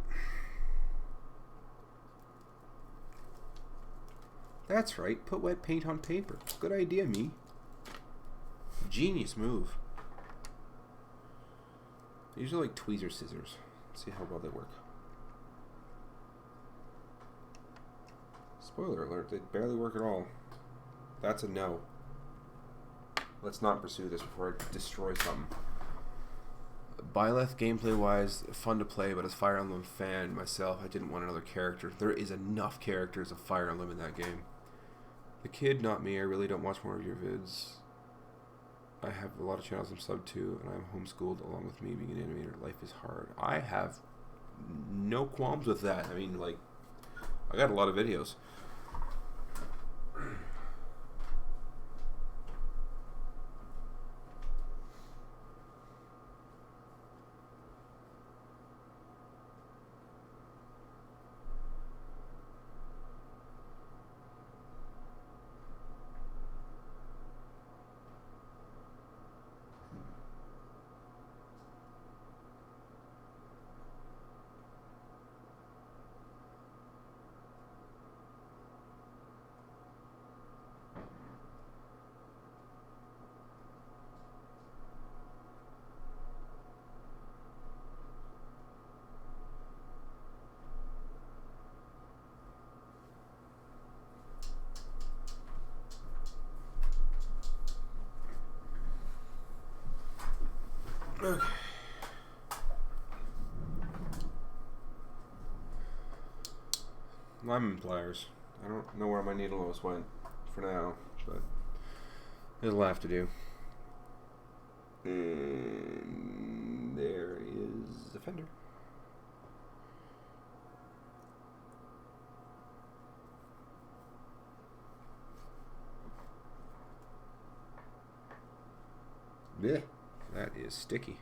Speaker 1: That's right. Put wet paint on paper. Good idea, me. Genius move. These are like tweezer scissors. Let's see how well they work. Spoiler alert, they barely work at all. That's a no. Let's not pursue this before I destroy something. Byleth, gameplay-wise, fun to play, but as Fire Emblem fan myself, I didn't want another character. There is enough characters of Fire Emblem in that game. The kid, not me. I really don't watch more of your vids. I have a lot of channels I'm subbed to, and I'm homeschooled along with me being an animator. Life is hard. I have no qualms with that. I mean, like, I got a lot of videos. Okay. Lemon pliers. I don't know where my needle nose went for now, but it'll have to do. And there is the fender. Yeah, that is sticky.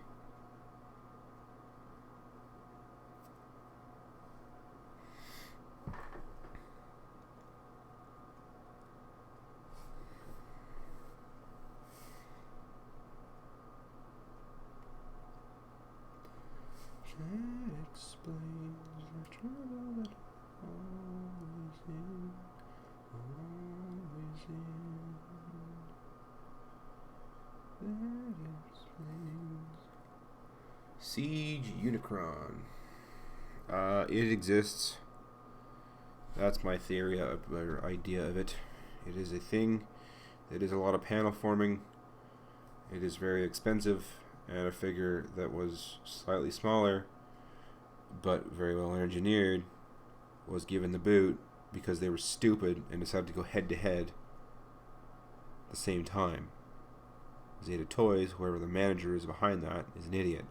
Speaker 1: That explains the trouble that always in, always in. That explains. Siege Unicron. It exists. That's my theory or idea of it. It is a thing. It is a lot of panel forming. It is very expensive, and a figure that was slightly smaller but very well engineered was given the boot because they were stupid and decided to go head to head at the same time. Zeta Toys, whoever the manager is behind that, is an idiot.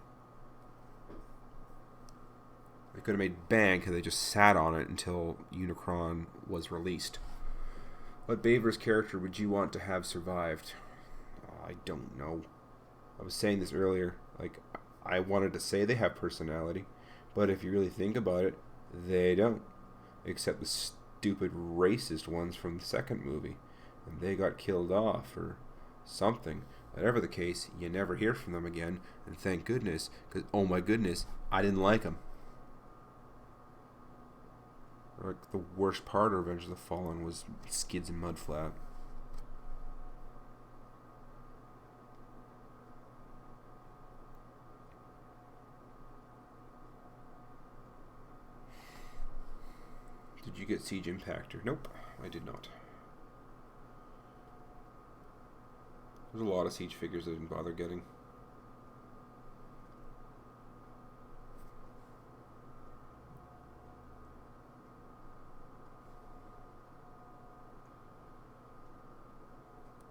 Speaker 1: They could have made bank because they just sat on it until Unicron was released. What Baver's character would you want to have survived? I don't know. I was saying this earlier. Like, I wanted to say they have personality, but if you really think about it, they don't. Except the stupid racist ones from the second movie. And they got killed off or something. Whatever the case, you never hear from them again. And thank goodness, because, oh my goodness, I didn't like them. Like, the worst part of Revenge of the Fallen was Skids and Mudflat. Did you get Siege Impactor? Nope, I did not. There's a lot of Siege figures I didn't bother getting.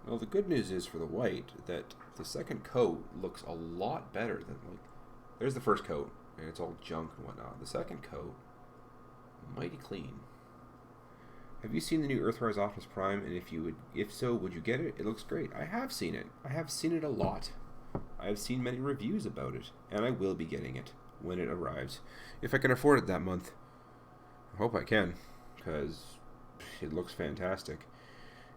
Speaker 1: Well, the good news is for the white that the second coat looks a lot better than, like, there's the first coat and it's all junk and whatnot. The second coat, mighty clean. Have you seen the new Earthrise Optimus Prime? And if so, would you get it? It looks great. I have seen it. I have seen it a lot. I have seen many reviews about it, and I will be getting it when it arrives, if I can afford it that month. I hope I can, because it looks fantastic.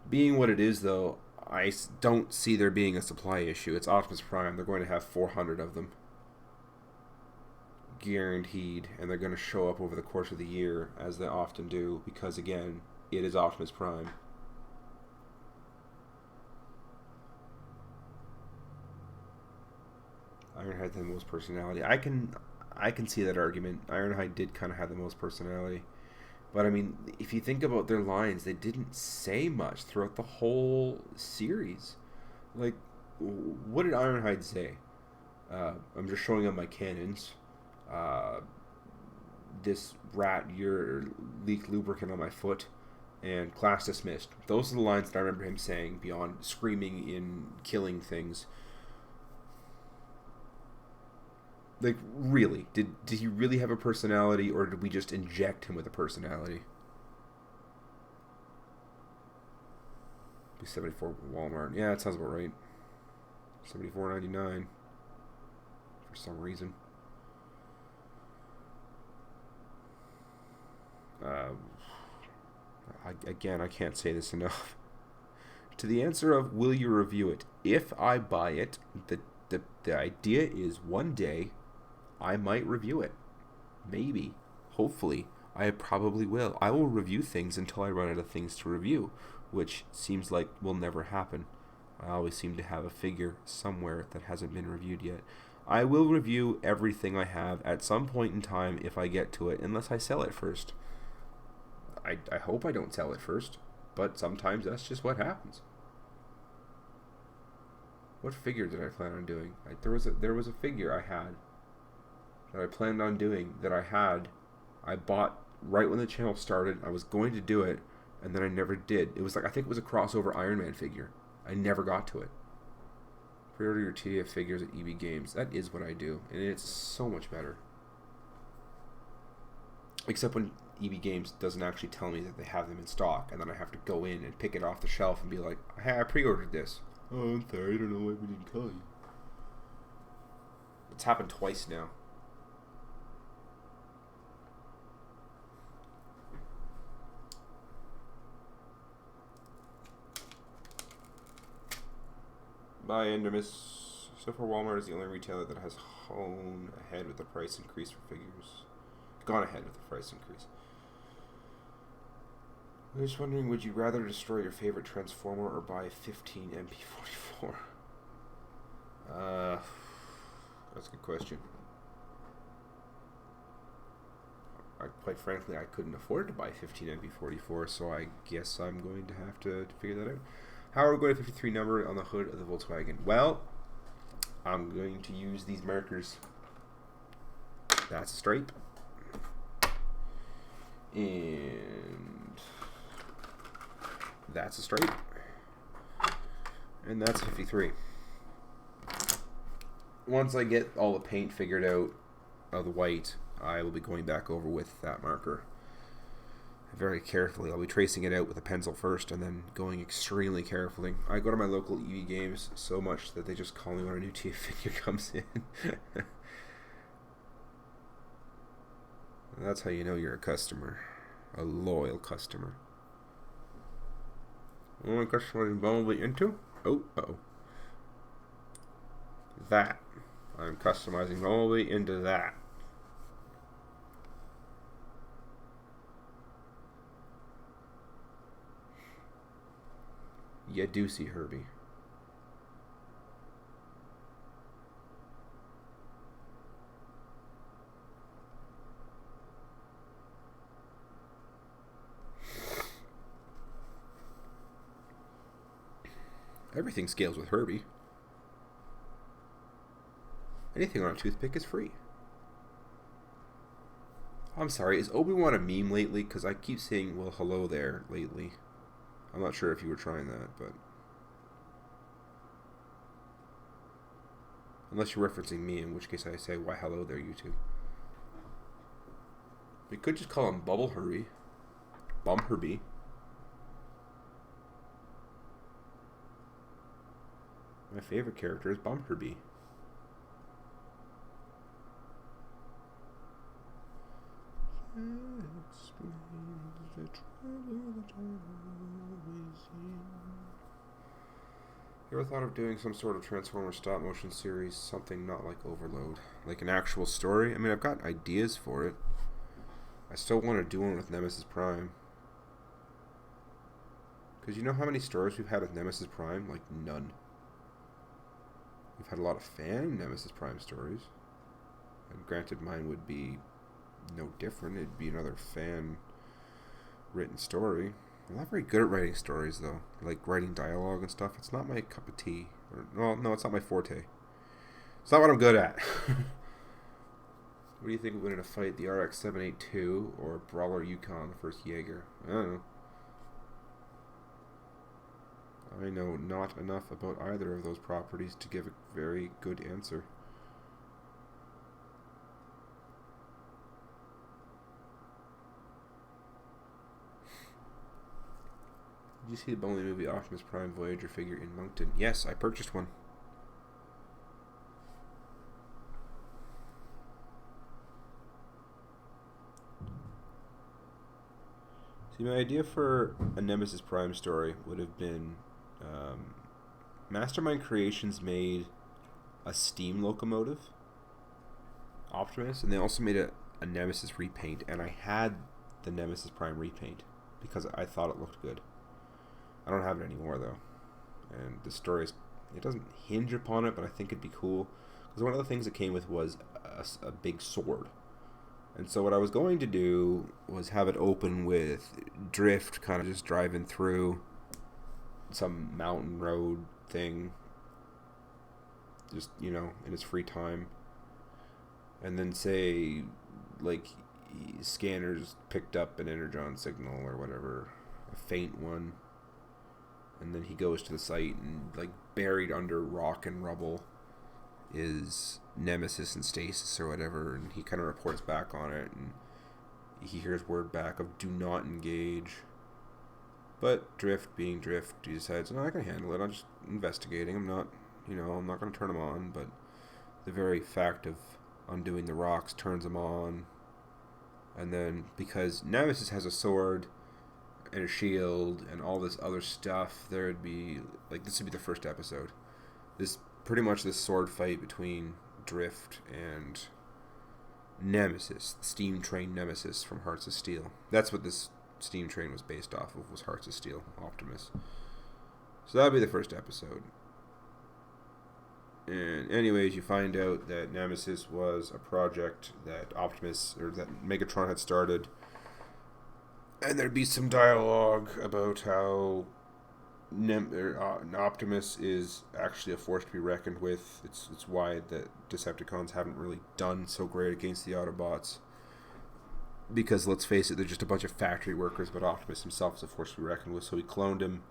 Speaker 1: Being what it is, though, I don't see there being a supply issue. It's Optimus Prime. They're going to have 400 of them. Guaranteed. And they're going to show up over the course of the year, as they often do, because, again, it is Optimus Prime. Ironhide had the most personality. I can see that argument. Ironhide did kind of have the most personality. But, I mean, if you think about their lines, they didn't say much throughout the whole series. Like, what did Ironhide say? I'm just showing up my cannons. This rat, your leaked lubricant on my foot, and class dismissed. Those are the lines that I remember him saying beyond screaming in killing things. Like, really? Did he really have a personality, or did we just inject him with a personality? $74 Walmart. Yeah, that sounds about right. $74.99 for some reason. Again, I can't say this enough. To the answer of will you review it? If I buy it, the idea is one day I might review it. Maybe. Hopefully. I probably will. I will review things until I run out of things to review, which seems like will never happen. I always seem to have a figure somewhere that hasn't been reviewed yet. I will review everything I have at some point in time if I get to it, unless I sell it first. I hope I don't sell it first, but sometimes that's just what happens. What figure did I plan on doing? There was a figure I had that I planned on doing that I bought right when the channel started. I was going to do it, and then I never did. It was like, I think it was a crossover Iron Man figure. I never got to it. Pre-order your TDF figures at EB Games. That is what I do, and it's so much better. Except when EB Games doesn't actually tell me that they have them in stock, and then I have to go in and pick it off the shelf and be like, hey, I pre-ordered this. Oh, I'm sorry, I don't know why we didn't call you. It's happened twice now. Buy Nemesis. So far, Walmart is the only retailer that has gone ahead with the price increase for figures. Gone ahead with the price increase. I was just wondering, would you rather destroy your favorite Transformer or buy 15 MP44? That's a good question. Quite frankly, I couldn't afford to buy 15 MP44, so I guess I'm going to have to figure that out. How are we going to 53 number on the hood of the Volkswagen? Well, I'm going to use these markers. That's a stripe. And that's a stripe. And that's 53. Once I get all the paint figured out of the white, I will be going back over with that marker very carefully. I'll be tracing it out with a pencil first and then going extremely carefully. I go to my local EV Games so much that they just call me when a new TF figure comes in. That's how you know you're a customer. A loyal customer. Only customizing Bumblebee into? Oh, uh-oh. That. I'm customizing Bumblebee into that. You do see Herbie. Everything scales with Herbie. Anything on a toothpick is free. I'm sorry, is Obi-Wan a meme lately? Because I keep seeing, well, hello there lately. I'm not sure if you were trying that, but... Unless you're referencing me, in which case I say, why hello there, YouTube. We could just call him Bubble Herbie. Bum Herbie. My favorite character is Bum Herbie. You ever thought of doing some sort of Transformer stop motion series, something not like Overload, like an actual story? I mean, I've got ideas for it. I still want to do one with Nemesis Prime. Because you know how many stories we've had with Nemesis Prime? Like, none. We've had a lot of fan Nemesis Prime stories. And granted, mine would be no different. It'd be another fan-written story. I'm not very good at writing stories, though. Like, writing dialogue and stuff. It's not my cup of tea. Well, no, it's not my forte. It's not what I'm good at. What do you think would win in a fight, the RX-782 or Brawler Yukon versus Jaeger? I don't know. I know not enough about either of those properties to give a very good answer. Did you see the Bumblebee movie Optimus Prime Voyager figure in Moncton? Yes, I purchased one. See, my idea for a Nemesis Prime story would have been Mastermind Creations made a steam locomotive, Optimus, and they also made a Nemesis repaint, and I had the Nemesis Prime repaint because I thought it looked good. I don't have it anymore, though, and the story it doesn't hinge upon it, but I think it'd be cool because one of the things it came with was a big sword. And so what I was going to do was have it open with Drift kind of just driving through some mountain road thing. just, you know, in his free time. And then say, like, scanners picked up an energon signal or whatever, a faint one. And then he goes to the site, and, like, buried under rock and rubble is Nemesis and Stasis or whatever, and he kind of reports back on it, and he hears word back of do not engage. But Drift, being Drift, he decides, no, I can handle it. I'm just investigating. I'm not going to turn him on, but the very fact of undoing the rocks turns him on. And then, because Nemesis has a sword and a shield and all this other stuff, there would be, like, this would be the first episode. Pretty much this sword fight between Drift and Nemesis, the steam train Nemesis from Hearts of Steel. That's what this steam train was based off of, was Hearts of Steel, Optimus. So that would be the first episode. And anyways, you find out that Nemesis was a project that that Megatron had started. And there'd be some dialogue about how Optimus is actually a force to be reckoned with. It's why the Decepticons haven't really done so great against the Autobots. Because, let's face it, they're just a bunch of factory workers, but Optimus himself is a force to be reckoned with. So he cloned him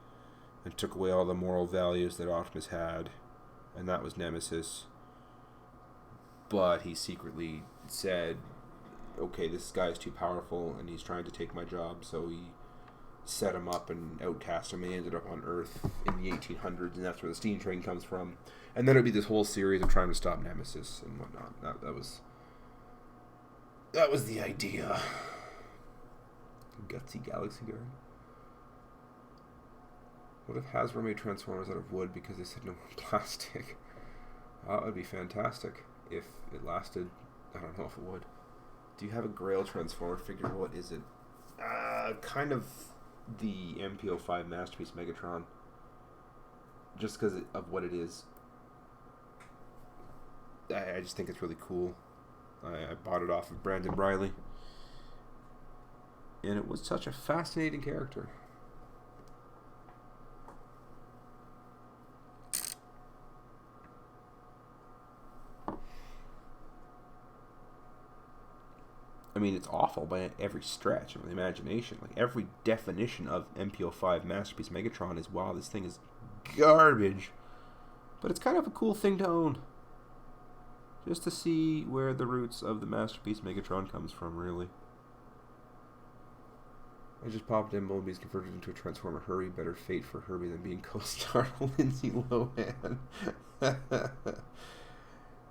Speaker 1: and took away all the moral values that Optimus had. And that was Nemesis. But he secretly said, okay, this guy's too powerful and he's trying to take my job, so he set him up and outcast him, and he ended up on Earth in the 1800s, and that's where the steam train comes from. And then it'd be this whole series of trying to stop Nemesis and whatnot. That was the idea. Gutsy Galaxy Guard. What if Hasbro made Transformers out of wood because they said no more plastic? That would be fantastic if it lasted. I don't know if it would. Do you have a Grail Transformer figure? What is it? Kind of the MPO5 Masterpiece Megatron. Just because of what it is. I just think it's really cool. I bought it off of Brandon Riley. And it was such a fascinating character. I mean, it's awful by every stretch of the imagination. Like, every definition of MPO5 Masterpiece Megatron is, wow, this thing is garbage. But it's kind of a cool thing to own. Just to see where the roots of the Masterpiece Megatron comes from, really. I just popped in Bumblebee's converted into a Transformer. Hurry, better fate for Herbie than being co-star Lindsay Lohan.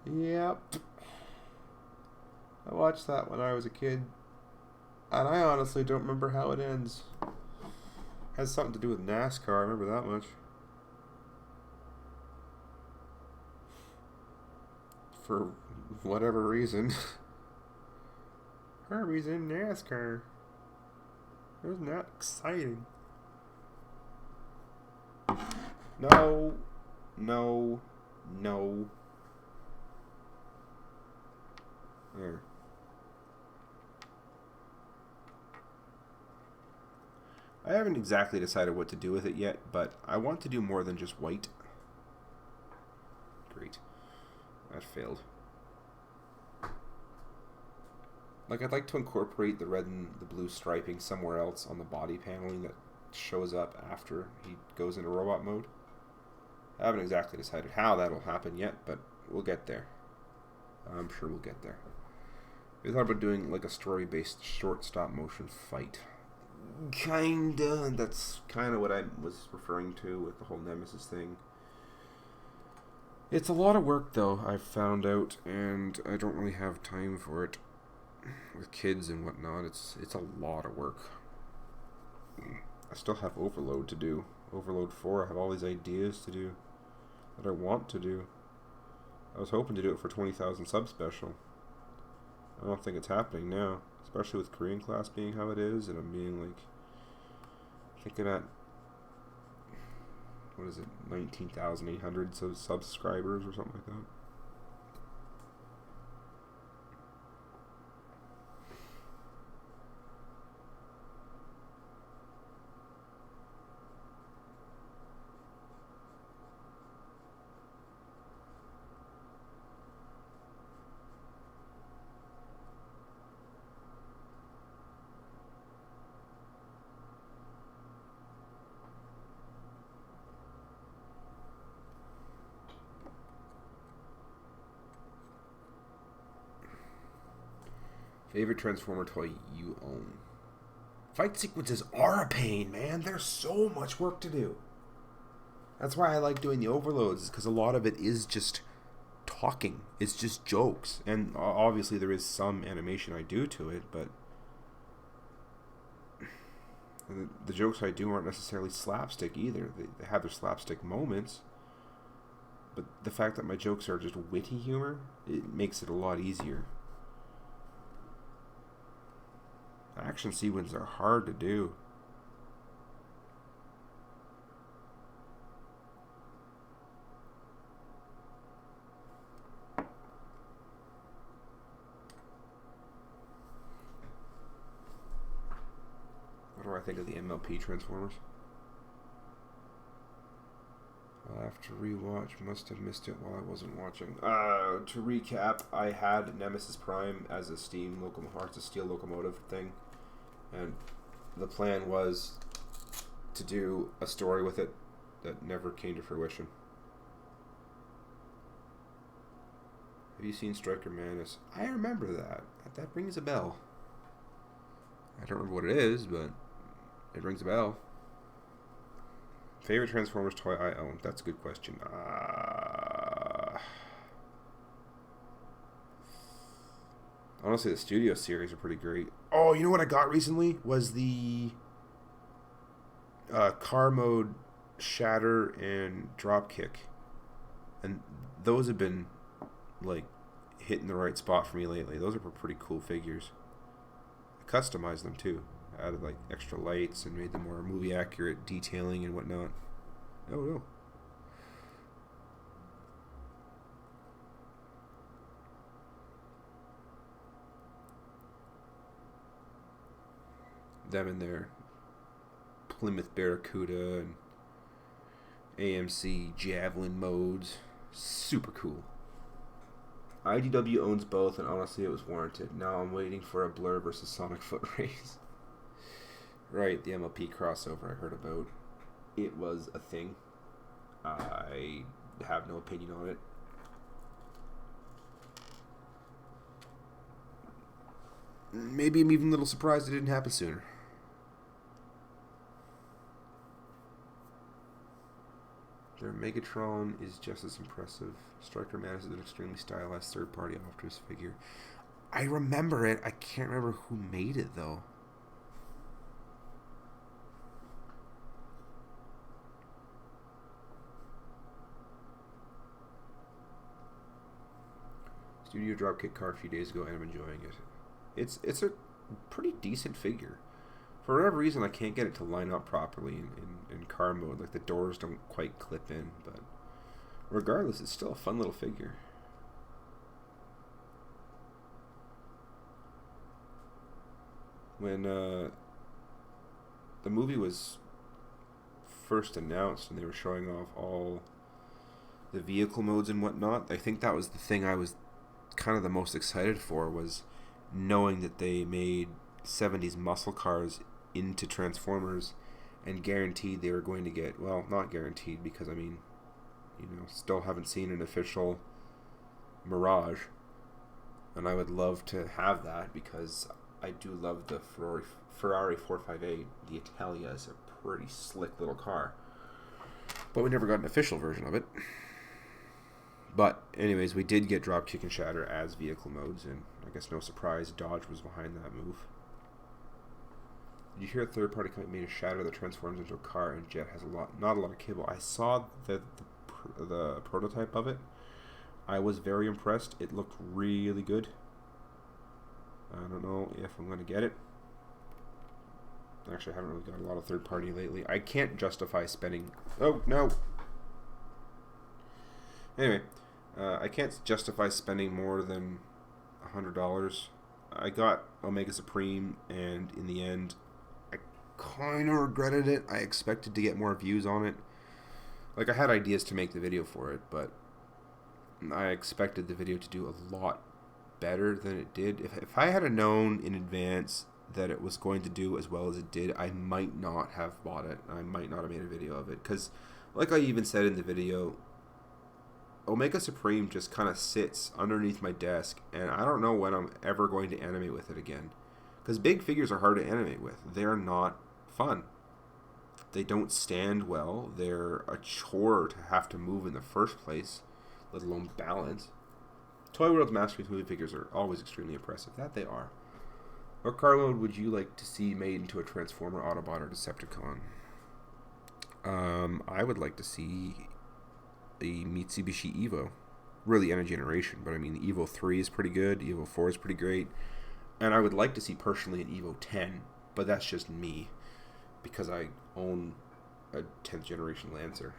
Speaker 1: Yep. I watched that when I was a kid, and I honestly don't remember how it ends. It has something to do with NASCAR, I remember that much. For whatever reason. Herbie's in NASCAR. Isn't that exciting? No. There. I haven't exactly decided what to do with it yet, but I want to do more than just white. Great. That failed. Like, I'd like to incorporate the red and the blue striping somewhere else on the body paneling that shows up after he goes into robot mode. I haven't exactly decided how that'll happen yet, but we'll get there. I'm sure we'll get there. We thought about doing, like, a story-based short stop-motion fight. Kinda. That's kind of what I was referring to with the whole Nemesis thing. It's a lot of work, though, I've found out, and I don't really have time for it. With kids and whatnot, it's a lot of work. I still have Overload to do. Overload 4, I have all these ideas to do that I want to do. I was hoping to do it for 20,000 sub special. I don't think it's happening now, especially with Korean class being how it is, and I'm being like, I think I'm at, what is it, 19,800 subscribers or something like that. Favorite Transformer toy you own? Fight sequences are a pain, man. There's so much work to do. That's why I like doing the overloads, because a lot of it is just talking. It's just jokes. And obviously there is some animation I do to it, but the jokes I do aren't necessarily slapstick either. They have their slapstick moments, but the fact that my jokes are just witty humor, it makes it a lot easier. Action sequences are hard to do. What do I think of the MLP Transformers? I'll have to rewatch. Must have missed it while I wasn't watching. To recap, I had Nemesis Prime as a steam locomotive, a steel locomotive thing, and the plan was to do a story with it that never came to fruition. Have you seen Striker Manus? I remember that. That rings a bell. I don't remember what it is, but it rings a bell. Favorite Transformers toy I own? That's a good question. Honestly, the Studio series are pretty great. Oh, you know what I got recently? Was the car mode Shatter and Dropkick. And those have been, like, hitting the right spot for me lately. Those are pretty cool figures. I customized them, too. Added, like, extra lights and made them more movie-accurate detailing and whatnot. Oh, no. Them in their Plymouth Barracuda and AMC Javelin modes. Super cool. IDW owns both, and honestly, it was warranted. Now I'm waiting for a Blur versus Sonic Foot Race. Right, the MLP crossover I heard about. It was a thing. I have no opinion on it. Maybe I'm even a little surprised it didn't happen sooner. Their Megatron is just as impressive. Striker Manus is an extremely stylized third-party Optimus figure. I remember it. I can't remember who made it, though. Studio Dropkick card a few days ago, and I'm enjoying it. It's a pretty decent figure. For whatever reason, I can't get it to line up properly in car mode. Like, the doors don't quite clip in, but regardless, it's still a fun little figure. When the movie was first announced and they were showing off all the vehicle modes and whatnot, I think that was the thing I was kind of the most excited for, was knowing that they made 70s muscle cars into Transformers and guaranteed they were going to get, well, not guaranteed, because I mean, you know, still haven't seen an official Mirage, and I would love to have that because I do love the Ferrari 458. The Italia is a pretty slick little car, but we never got an official version of it. But anyways, we did get Dropkick and Shatter as vehicle modes, and I guess no surprise, Dodge was behind that move. Did you hear a third-party company made a Shatter that transforms into a car and jet has not a lot of kibble? I saw the prototype of it. I was very impressed. It looked really good. I don't know if I'm going to get it. Actually, I haven't really got a lot of third-party lately. I can't justify spending... Oh, no! Anyway, I can't justify spending more than $100. I got Omega Supreme, and in the end, I kind of regretted it. I expected to get more views on it. Like, I had ideas to make the video for it, but I expected the video to do a lot better than it did. If I had known in advance that it was going to do as well as it did, I might not have bought it. I might not have made a video of it. Because, like I even said in the video, Omega Supreme just kind of sits underneath my desk, and I don't know when I'm ever going to animate with it again. Because big figures are hard to animate with. They're not fun. They don't stand well. They're a chore to have to move in the first place, let alone balance. Toy World's Masterpiece movie figures are always extremely impressive. That they are. What car mode would you like to see made into a Transformer, Autobot, or Decepticon? I would like to see a Mitsubishi Evo. Really any generation, but I mean the Evo 3 is pretty good, Evo 4 is pretty great. And I would like to see personally an Evo 10, but that's just me. Because I own a 10th generation Lancer.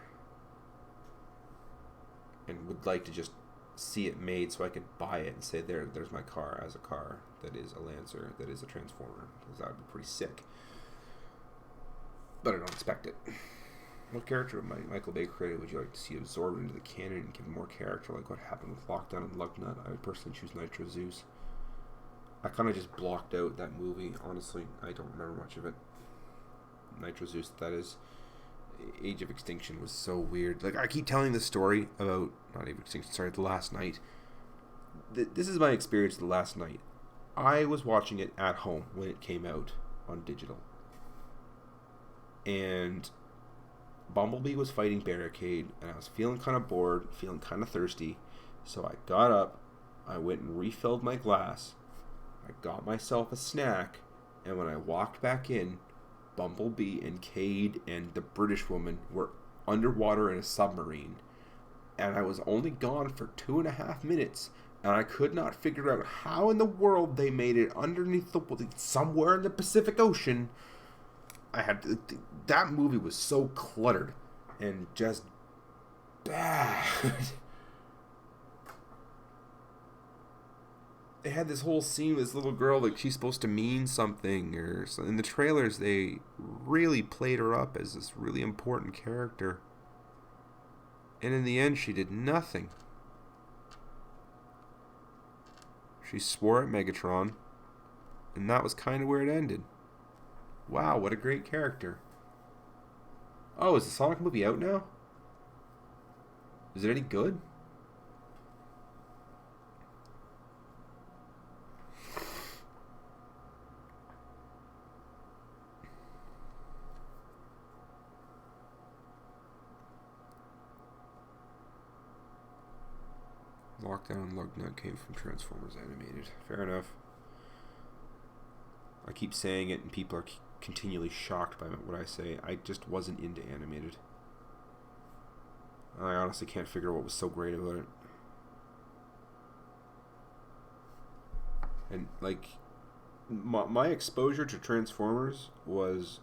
Speaker 1: And would like to just see it made so I could buy it and say, there's my car as a car that is a Lancer, that is a Transformer. Because that would be pretty sick. But I don't expect it. What character of Michael Bay created would you like to see absorbed into the canon and give more character, like what happened with Lockdown and Lugnut? I would personally choose Nitro Zeus. I kind of just blocked out that movie, honestly. I don't remember much of it. Nitro Zeus, that is. Age of Extinction was so weird. Like, I keep telling the story about, not Age of Extinction, sorry, The Last Night. This is my experience of The Last Night. I was watching it at home when it came out on digital. And Bumblebee was fighting Barricade, and I was feeling kind of bored, feeling kind of thirsty. So I got up, I went and refilled my glass, I got myself a snack, and when I walked back in, Bumblebee and Cade and the British woman were underwater in a submarine. And I was only gone for 2.5 minutes, and I could not figure out how in the world they made it underneath somewhere in the Pacific Ocean. That movie was so cluttered and just bad. They had this whole scene with this little girl, like she's supposed to mean something, or so. In the trailers they really played her up as this really important character, and in the end she did nothing. She swore at Megatron, and that was kind of where it ended. Wow, what a great character. Oh, is the Sonic movie out now? Is it any good? Lockdown and Lugnut came from Transformers Animated. Fair enough. I keep saying it and people are continually shocked by what I say. I just wasn't into animated. I honestly can't figure out what was so great about it. And like my exposure to Transformers was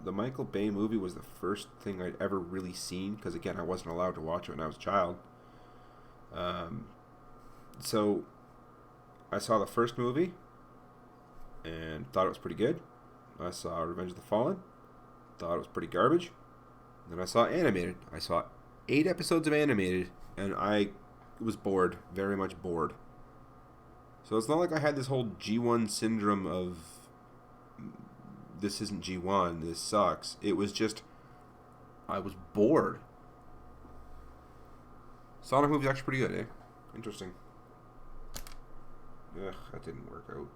Speaker 1: the Michael Bay movie was the first thing I'd ever really seen, because again I wasn't allowed to watch it when I was a child. So I saw the first movie and thought it was pretty good. I saw Revenge of the Fallen, thought it was pretty garbage. Then I saw animated. I saw 8 episodes of animated, and I was bored, very much bored. So it's not like I had this whole G1 syndrome of this isn't G1, this sucks. It was just I was bored. Sonic movie's actually pretty good, eh? Interesting. Ugh, that didn't work out.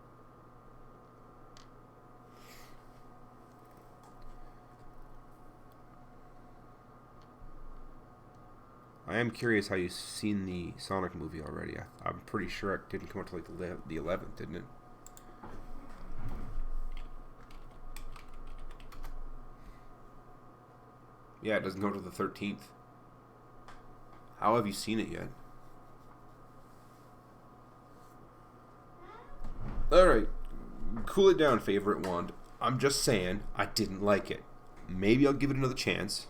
Speaker 1: I am curious how you've seen the Sonic movie already. I'm pretty sure it didn't come out till like the 11th, didn't it? Yeah, it doesn't go to the 13th. How have you seen it yet? Alright, cool it down, favorite wand. I'm just saying, I didn't like it. Maybe I'll give it another chance.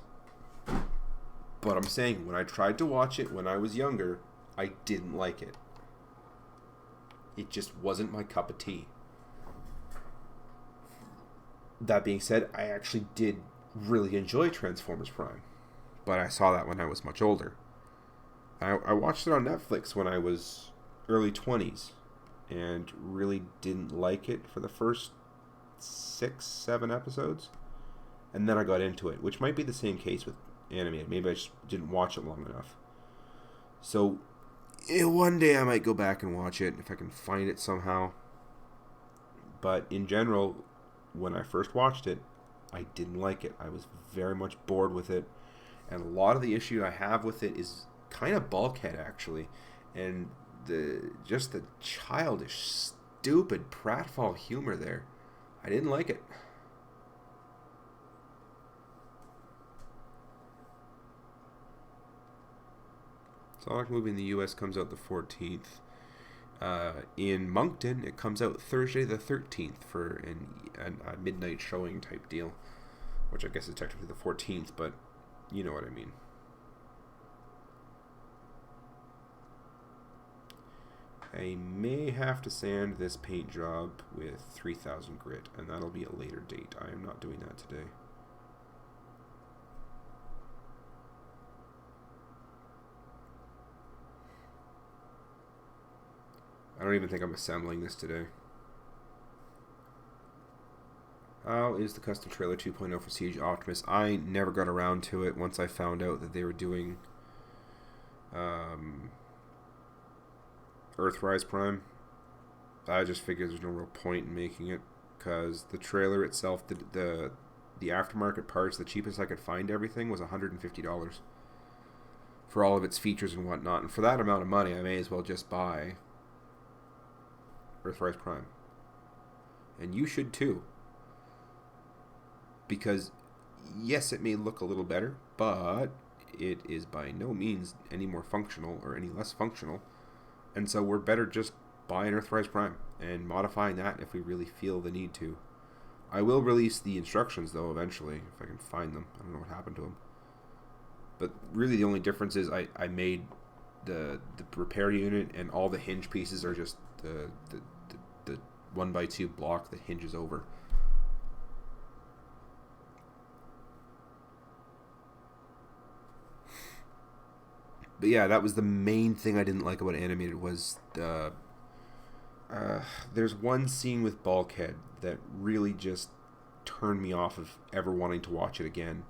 Speaker 1: But I'm saying, when I tried to watch it when I was younger, I didn't like it. It just wasn't my cup of tea. That being said, I actually did really enjoy Transformers Prime. But I saw that when I was much older. I watched it on Netflix when I was early 20s. And really didn't like it for the first 6-7 episodes. And then I got into it, which might be the same case with animated. Maybe I just didn't watch it long enough. So one day I might go back and watch it if I can find it somehow. But in general, when I first watched it, I didn't like it. I was very much bored with it. And a lot of the issue I have with it is kind of Bulkhead, actually. And the childish, stupid pratfall humor there. I didn't like it. Sonic movie in the U.S. comes out the 14th. In Moncton, it comes out Thursday the 13th for a midnight showing type deal, which I guess is technically the 14th, but you know what I mean. I may have to sand this paint job with 3000 grit, and that'll be a later date. I am not doing that today. I don't even think I'm assembling this today. How is the custom trailer 2.0 for Siege Optimus? I never got around to it once I found out that they were doing Earthrise Prime. I just figured there's no real point in making it, because the trailer itself, the aftermarket parts, the cheapest I could find everything was $150 for all of its features and whatnot. And for that amount of money, I may as well just buy Earthrise Prime. And you should too. Because, yes, it may look a little better, but it is by no means any more functional or any less functional. And so we're better just buying Earthrise Prime and modifying that if we really feel the need to. I will release the instructions, though, eventually, if I can find them. I don't know what happened to them. But really the only difference is I made the repair unit, and all the hinge pieces are just the 1x2 block that hinges over. But yeah, that was the main thing I didn't like about Animated was there's one scene with Bulkhead that really just turned me off of ever wanting to watch it again.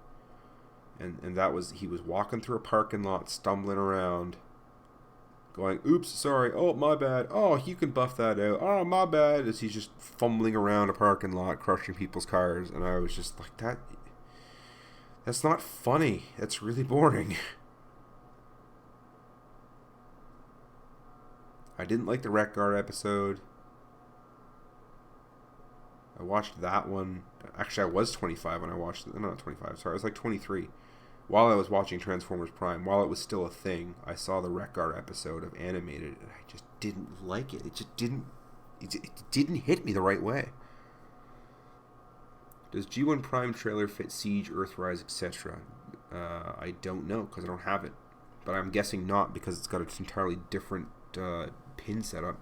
Speaker 1: And that was, he was walking through a parking lot, stumbling around, going, oops, sorry, oh, my bad, oh, you can buff that out, oh, my bad, as he's just fumbling around a parking lot, crushing people's cars, and I was just like, that's not funny, that's really boring. I didn't like the Wreck Guard episode. I watched that one. Actually, I was 25 when I watched it. No, not 25, sorry, I was like 23. While I was watching Transformers Prime, while it was still a thing, I saw the Wreck Guard episode of Animated, and I just didn't like it. It just didn't hit me the right way. Does G1 Prime trailer fit Siege, Earthrise, etc.? I don't know, because I don't have it. But I'm guessing not, because it's got an entirely different pin setup.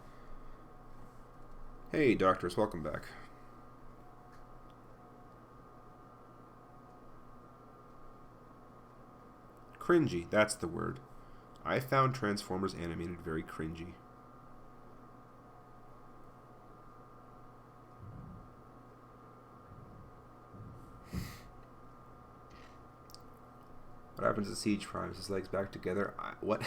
Speaker 1: Hey, Doctors, welcome back. Cringy, that's the word. I found Transformers Animated very cringy. What happens to Siege Prime? His legs back together? What?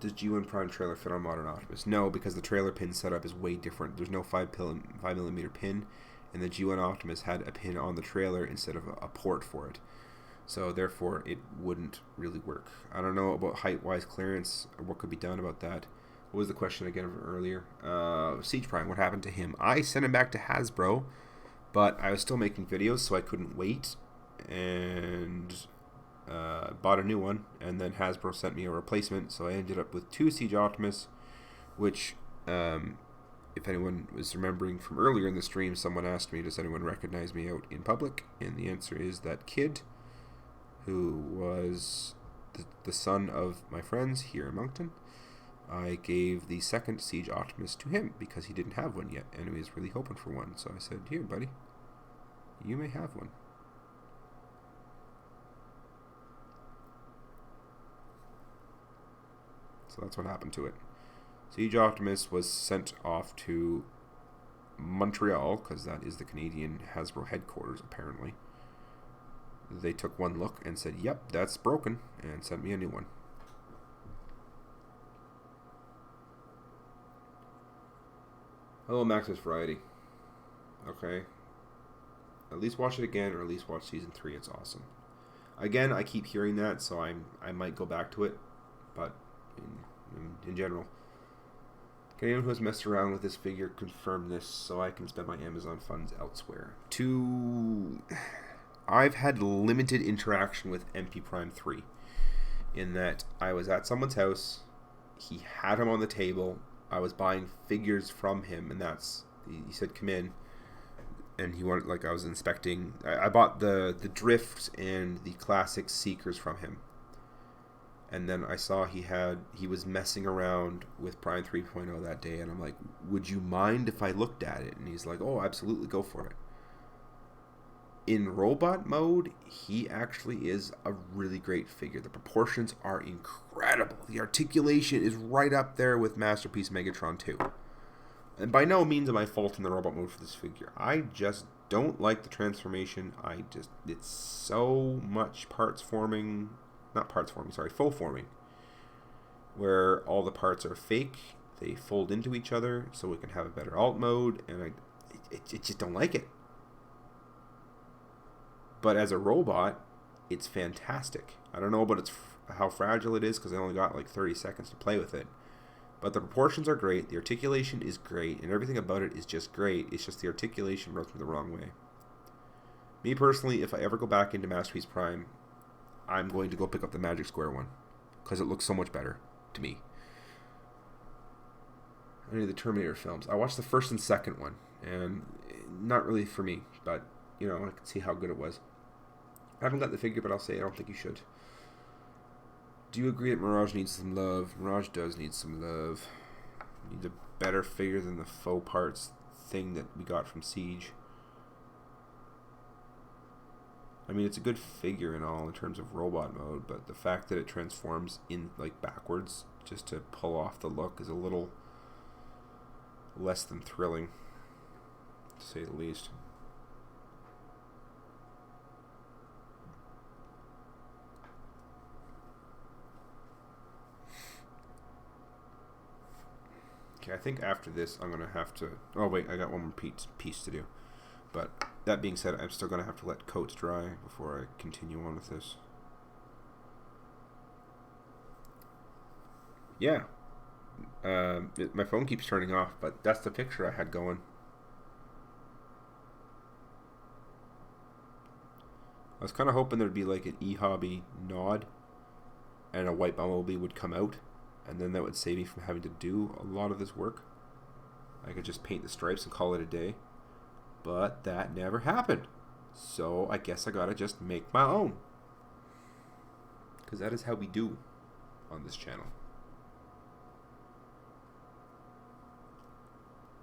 Speaker 1: Does G1 Prime trailer fit on Modern Optimus? No, because the trailer pin setup is way different. There's no 5mm pin, and the G1 Optimus had a pin on the trailer instead of a port for it. So therefore, it wouldn't really work. I don't know about height-wise clearance or what could be done about that. What was the question again from earlier? Siege Prime, what happened to him? I sent him back to Hasbro, but I was still making videos, so I couldn't wait, and bought a new one, and then Hasbro sent me a replacement, so I ended up with 2 Siege Optimus, which, if anyone was remembering from earlier in the stream, someone asked me, does anyone recognize me out in public? And the answer is that kid, who was the son of my friends here in Moncton. I gave the second Siege Optimus to him because he didn't have one yet, and he was really hoping for one. So I said, here, buddy, you may have one. So that's what happened to it. Siege Optimus was sent off to Montreal, because that is the Canadian Hasbro headquarters, apparently. They took one look and said, yep, that's broken, and sent me a new one. Hello, Max's Variety. Okay. At least watch it again, or at least watch season 3. It's awesome. Again, I keep hearing that, so I might go back to it, but in general. Can anyone who has messed around with this figure confirm this so I can spend my Amazon funds elsewhere? I've had limited interaction with MP Prime 3 in that I was at someone's house, he had him on the table, I was buying figures from him, and he said come in, and he wanted, like, I was inspecting, I bought the Drifts and the Classic Seekers from him. And then I saw he was messing around with Prime 3.0 that day, and I'm like, would you mind if I looked at it? And he's like, oh, absolutely, go for it. In robot mode, he actually is a really great figure. The proportions are incredible. The articulation is right up there with Masterpiece Megatron 2. And by no means am I faulting the robot mode for this figure. I just don't like the transformation. It's so much faux forming, where all the parts are fake, they fold into each other so we can have a better alt mode, and I just don't like it. But as a robot, it's fantastic. I don't know about how fragile it is because I only got like 30 seconds to play with it. But the proportions are great, the articulation is great, and everything about it is just great. It's just the articulation rubs me the wrong way. Me personally, if I ever go back into Masterpiece Prime, I'm going to go pick up the Magic Square one because it looks so much better to me. Any of the Terminator films, I watched the first and second one, and not really for me, but I can see how good it was. I haven't got the figure, but I'll say I don't think you should. Do you agree that Mirage needs some love? Mirage does need some love. Needs a better figure than the faux parts thing that we got from Siege. I mean, it's a good figure and all in terms of robot mode, but the fact that it transforms in backwards just to pull off the look is a little less than thrilling, to say the least. Okay, I think after this I'm going to have to... Oh, wait, I got one more piece to do. But that being said, I'm still going to have to let coats dry before I continue on with this. Yeah. My phone keeps turning off, but that's the picture I had going. I was kind of hoping there'd be like an e-hobby nod and a white Bumblebee would come out, and then that would save me from having to do a lot of this work. I could just paint the stripes and call it a day. But that never happened. So I guess I gotta just make my own. Because that is how we do on this channel.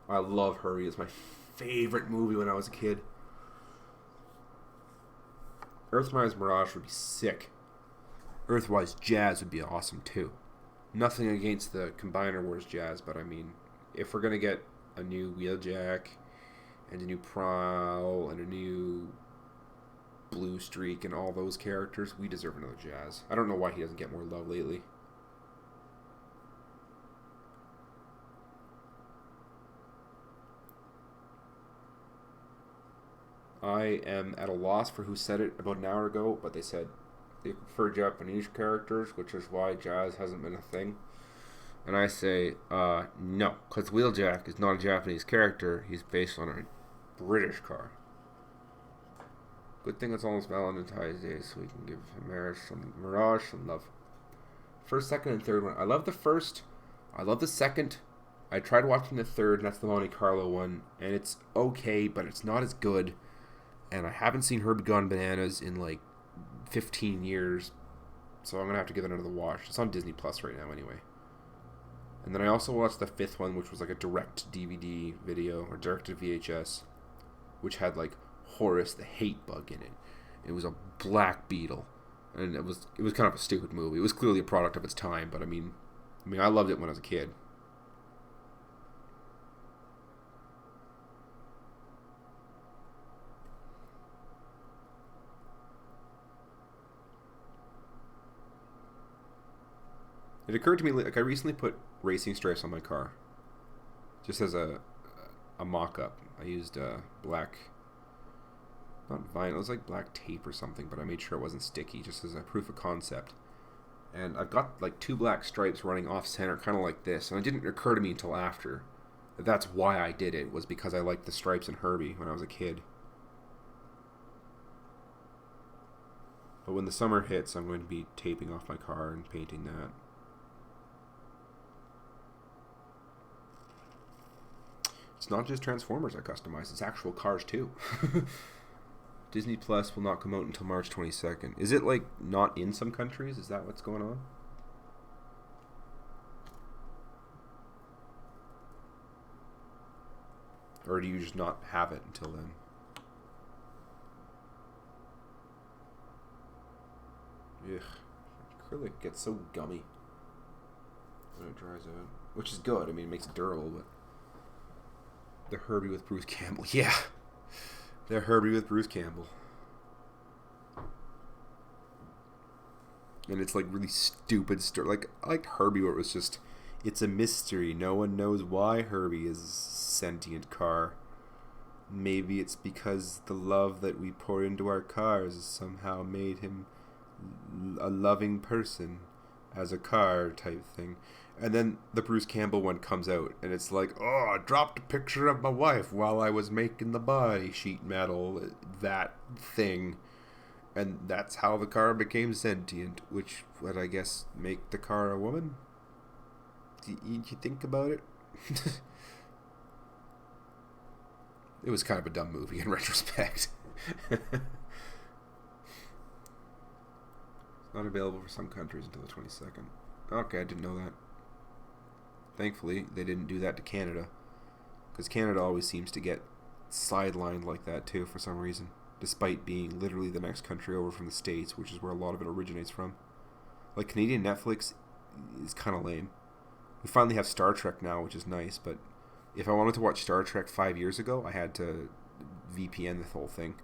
Speaker 1: I love Hurry. It's my favorite movie when I was a kid. Earthrise Mirage would be sick. Earthwise Jazz would be awesome too. Nothing against the Combiner Wars Jazz, but I mean, if we're gonna get a new Wheeljack and a new Prowl and a new Blue Streak and all those characters, we deserve another Jazz. I don't know why he doesn't get more love lately. I am at a loss for who said it about an hour ago, but they said they prefer Japanese characters, which is why Jazz hasn't been a thing. And I say, no, because Wheeljack is not a Japanese character. He's based on a British car. Good thing it's almost Valentine's Day, so we can give Mirage some love. First, second, and third one. I love the first. I love the second. I tried watching the third, and that's the Monte Carlo one, and it's okay, but it's not as good. And I haven't seen Herbie Gone Bananas in like 15 years, so I'm going to have to give it another watch. It's on Disney Plus right now anyway. And then I also watched the fifth one, which was like a direct DVD video, or direct to VHS, which had like Horus the Hate Bug in it. It was a black beetle, and it was kind of a stupid movie. It was clearly a product of its time, but I mean I loved it when I was a kid. It occurred to me, like, I recently put racing stripes on my car, just as a mock-up. I used black, not vinyl, it was like black tape or something, but I made sure it wasn't sticky, just as a proof of concept. And I've got like 2 black stripes running off center, kind of like this, and it didn't occur to me until after. That's why I did it, was because I liked the stripes in Herbie when I was a kid. But when the summer hits, I'm going to be taping off my car and painting that. It's not just Transformers I customize, it's actual cars too. Disney Plus will not come out until March 22nd. Is it like not in some countries? Is that what's going on? Or do you just not have it until then? Ugh. Acrylic gets so gummy when it dries out. Which is good. I mean, it makes it durable, but... The Herbie with Bruce Campbell. Yeah. The Herbie with Bruce Campbell. And it's like really stupid story. Like, I liked Herbie where it was just... It's a mystery. No one knows why Herbie is a sentient car. Maybe it's because the love that we pour into our cars somehow made him a loving person as a car type thing. And then the Bruce Campbell one comes out, and it's like, oh, I dropped a picture of my wife while I was making the body sheet metal, that thing. And that's how the car became sentient, which would, I guess, make the car a woman? Do you think about it? It was kind of a dumb movie in retrospect. It's not available for some countries until the 22nd. Okay, I didn't know that. Thankfully, they didn't do that to Canada. Because Canada always seems to get sidelined like that, too, for some reason. Despite being literally the next country over from the States, which is where a lot of it originates from. Like, Canadian Netflix is kind of lame. We finally have Star Trek now, which is nice, but if I wanted to watch Star Trek 5 years ago, I had to VPN the whole thing.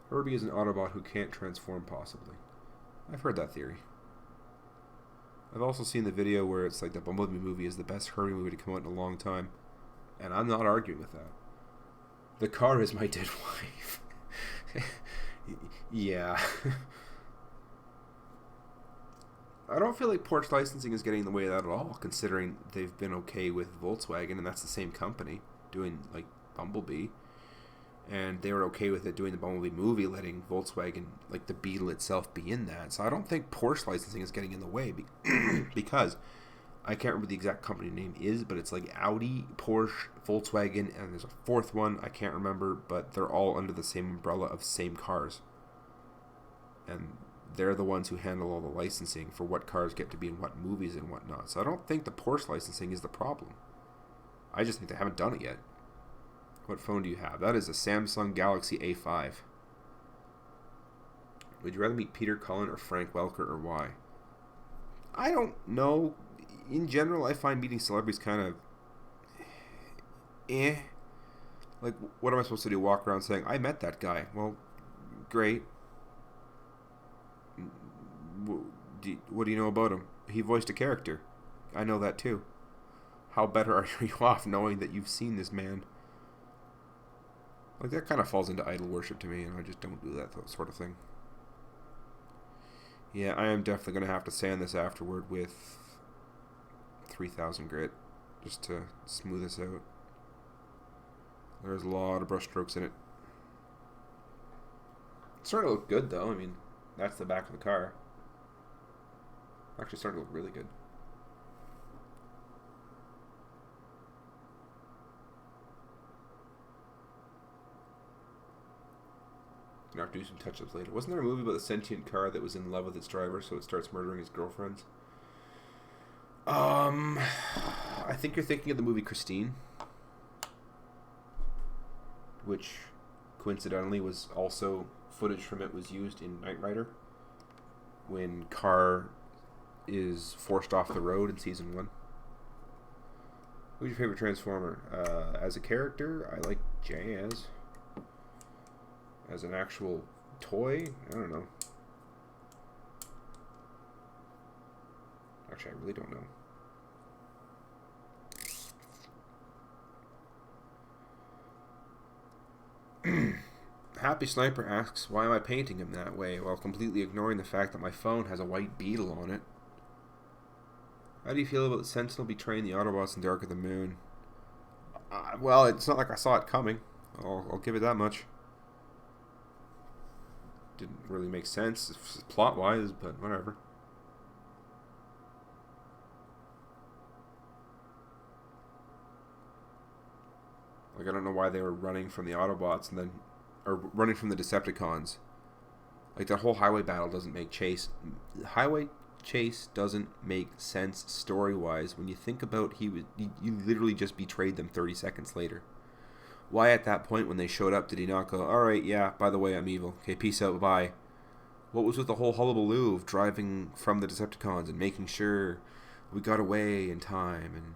Speaker 1: Herbie is an Autobot who can't transform, possibly. I've heard that theory. I've also seen the video where it's like the Bumblebee movie is the best Herbie movie to come out in a long time. And I'm not arguing with that. The car is my dead wife. Yeah. I don't feel like Porsche licensing is getting in the way of that at all, considering they've been okay with Volkswagen, and that's the same company doing, like, Bumblebee. And they were okay with it doing the Bumblebee movie, letting Volkswagen, like the Beetle itself, be in that. So I don't think Porsche licensing is getting in the way because I can't remember the exact company name is, but it's like Audi, Porsche, Volkswagen, and there's a fourth one I can't remember, but they're all under the same umbrella of same cars. And they're the ones who handle all the licensing for what cars get to be in what movies and whatnot. So I don't think the Porsche licensing is the problem. I just think they haven't done it yet. What phone do you have? That is a Samsung Galaxy A5. Would you rather meet Peter Cullen or Frank Welker, or why? I don't know. In general, I find meeting celebrities kind of... Like, what am I supposed to do? Walk around saying, I met that guy. Well, great. What do you know about him? He voiced a character. I know that too. How better are you off knowing that you've seen this man? Like, that kind of falls into idol worship to me, and I just don't do that sort of thing. Yeah, I am definitely going to have to sand this afterward with 3000 grit, just to smooth this out. There's a lot of brush strokes in it. It's starting to look good, though. I mean, that's the back of the car. Actually starting to look really good. Gonna have to do some touch-ups later. Wasn't there a movie about a sentient car that was in love with its driver, so it starts murdering his girlfriends? I think you're thinking of the movie Christine, which coincidentally was also footage from it was used in Knight Rider when Carr is forced off the road in season 1. Who's your favorite Transformer? As a character, I like Jazz. As an actual Toy? I don't know. Actually, I really don't know. Happy Sniper asks, why am I painting him that way while completely ignoring the fact that my phone has a white beetle on it? How do you feel about the Sentinel betraying the Autobots in Dark of the Moon? Well, it's not like I saw it coming. I'll give it that much. Didn't really make sense plot-wise, but whatever. Like, I don't know why they were running from the Autobots and then... Or running from the Decepticons. Like, that whole highway battle doesn't make highway chase doesn't make sense story-wise when you think about you literally just betrayed them 30 seconds later. Why at that point when they showed up did he not go, alright, yeah, by the way, I'm evil. Okay, peace out, bye. What was with the whole hullabaloo of driving from the Decepticons and making sure we got away in time and,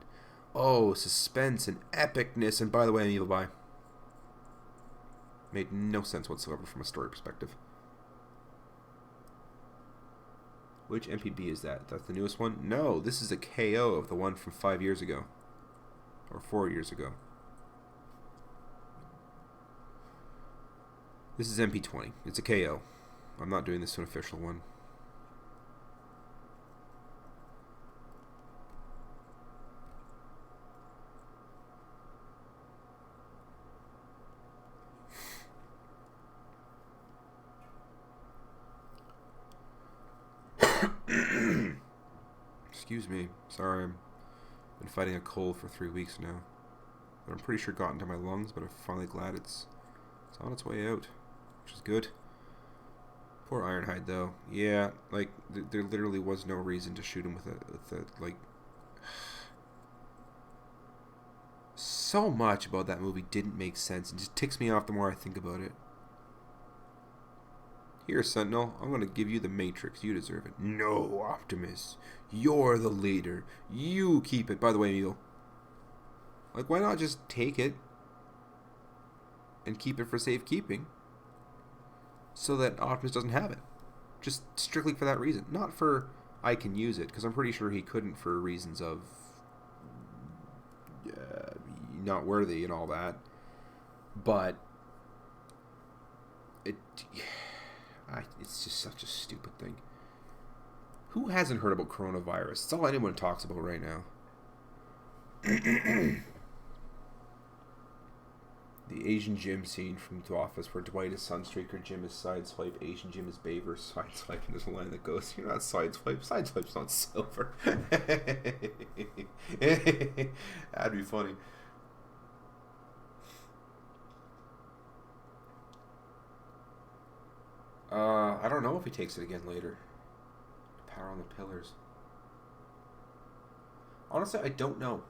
Speaker 1: oh, suspense and epicness and by the way, I'm evil, bye. Made no sense whatsoever from a story perspective. Which MPB is that? That's the newest one? No, this is a KO of the one from 5 years ago. Or 4 years ago. This is MP20. It's a KO. I'm not doing this to an official one. Excuse me. Sorry, I've been fighting a cold for 3 weeks now. But I'm pretty sure it got into my lungs, but I'm finally glad it's on its way out, which is good. Poor Ironhide, though. Yeah, like, there literally was no reason to shoot him with a like... So much about that movie didn't make sense. It just ticks me off the more I think about it. Here, Sentinel, I'm going to give you the Matrix. You deserve it. No, Optimus. You're the leader. You keep it. By the way, Neil. Like, why not just take it and keep it for safekeeping so that Optimus doesn't have it? Just strictly for that reason. Not for I can use it, because I'm pretty sure he couldn't for reasons of not worthy and all that. But it's just such a stupid thing. Who hasn't heard about coronavirus? It's all anyone talks about right now. The Asian Jim scene from The Office where Dwight is Sunstreaker, Jim is Sideswipe, Asian Jim is Baver, Sideswipe, and there's a line that goes, you're not Sideswipe, Sideswipe's not silver. That'd be funny. I don't know if he takes it again later. Power on the Pillars. Honestly, I don't know.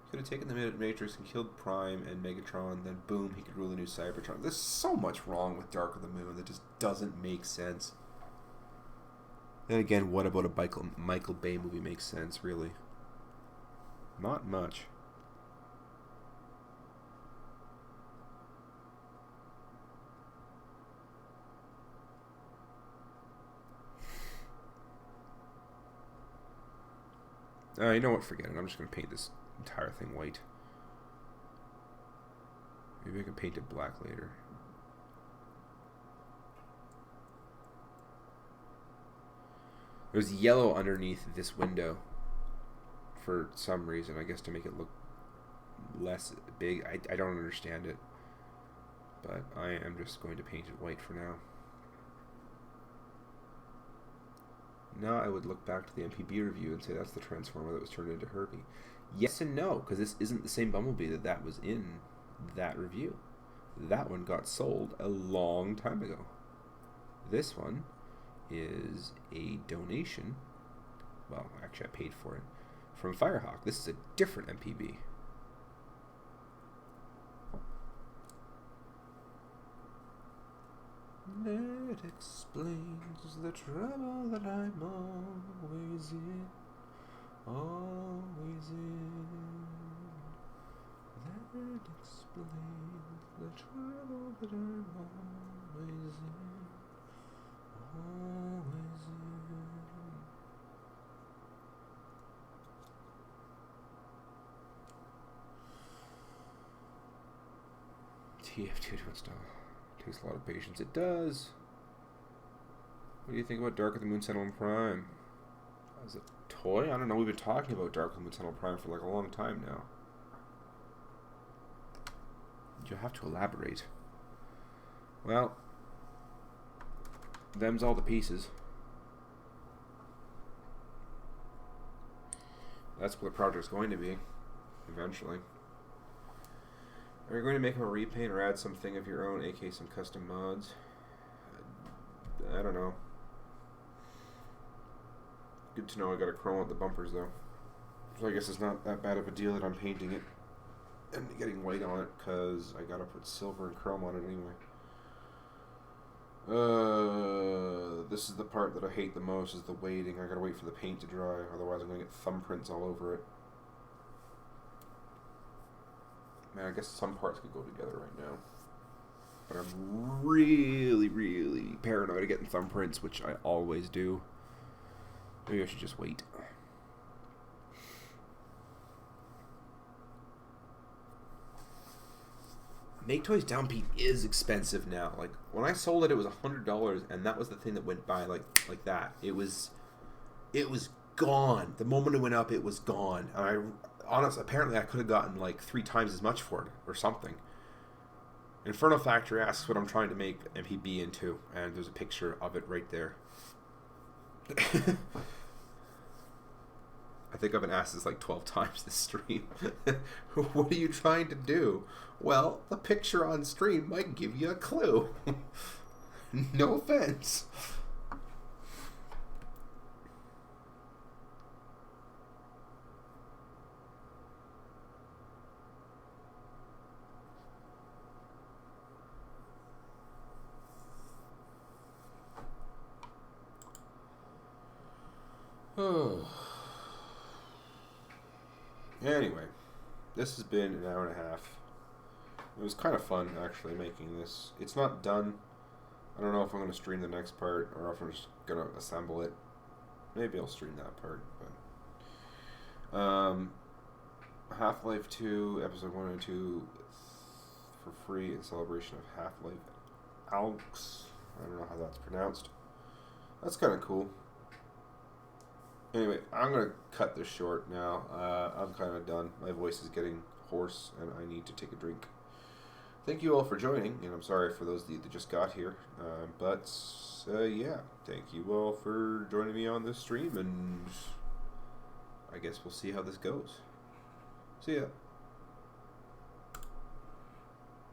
Speaker 1: Could have taken the Matrix and killed Prime and Megatron, then boom, he could rule the new Cybertron. There's so much wrong with Dark of the Moon that just doesn't make sense. Then again, what about a Michael Bay movie makes sense, really? Not much. You know what? Forget it. I'm just going to paint this entire thing white. Maybe I can paint it black later. There's yellow underneath this window for some reason. I guess to make it look less big. I don't understand it. But I am just going to paint it white for now. Now I would look back to the MPB review and say that's the Transformer that was turned into Herbie. Yes and no, because this isn't the same Bumblebee that was in that review. That one got sold a long time ago. This one is a donation. Well, actually I paid for it. From Firehawk. This is a different MPB. It explains the trouble that I'm always in. Always in. That explains the trouble that I'm TF2 style. Takes a lot of patience. It does. What do you think about Dark of the Moon Sentinel Prime? As a toy? I don't know. We've been talking about Dark of the Moon Sentinel Prime for like a long time now. You have to elaborate. Well, them's all the pieces. That's what the project's going to be, eventually. Are you going to make him a repaint or add something of your own, aka some custom mods? I don't know. Good to know I got to chrome out the bumpers though. So I guess it's not that bad of a deal that I'm painting it and getting white on it, because I got to put silver and chrome on it anyway. This is the part that I hate the most, is the waiting. I gotta wait for the paint to dry, otherwise I'm gonna get thumbprints all over it. Man, I guess some parts could go together right now. But I'm really, really paranoid of getting thumbprints, which I always do. Maybe I should just wait. Make Toys Down Pete is expensive now. Like, when I sold it, it was $100, and that was the thing that went by like that. It was gone. The moment it went up, it was gone. And apparently I could have gotten like 3 times as much for it, or something. Inferno Factory asks what I'm trying to make MPB into, and there's a picture of it right there. I think I've been asked this like 12 times this stream. What are you trying to do? Well, the picture on stream might give you a clue. No offense. Oh. Anyway, this has been an hour and a half. It was kind of fun, actually, making this. It's not done. I don't know if I'm going to stream the next part, or if I'm just going to assemble it. Maybe I'll stream that part. But Half-Life 2, Episode 1 and 2 for free in celebration of Half-Life Alyx. I don't know how that's pronounced. That's kind of cool. Anyway, I'm going to cut this short now. I'm kind of done. My voice is getting hoarse, and I need to take a drink. Thank you all for joining, and I'm sorry for those of you that just got here. Yeah, thank you all for joining me on this stream, and I guess we'll see how this goes. See ya.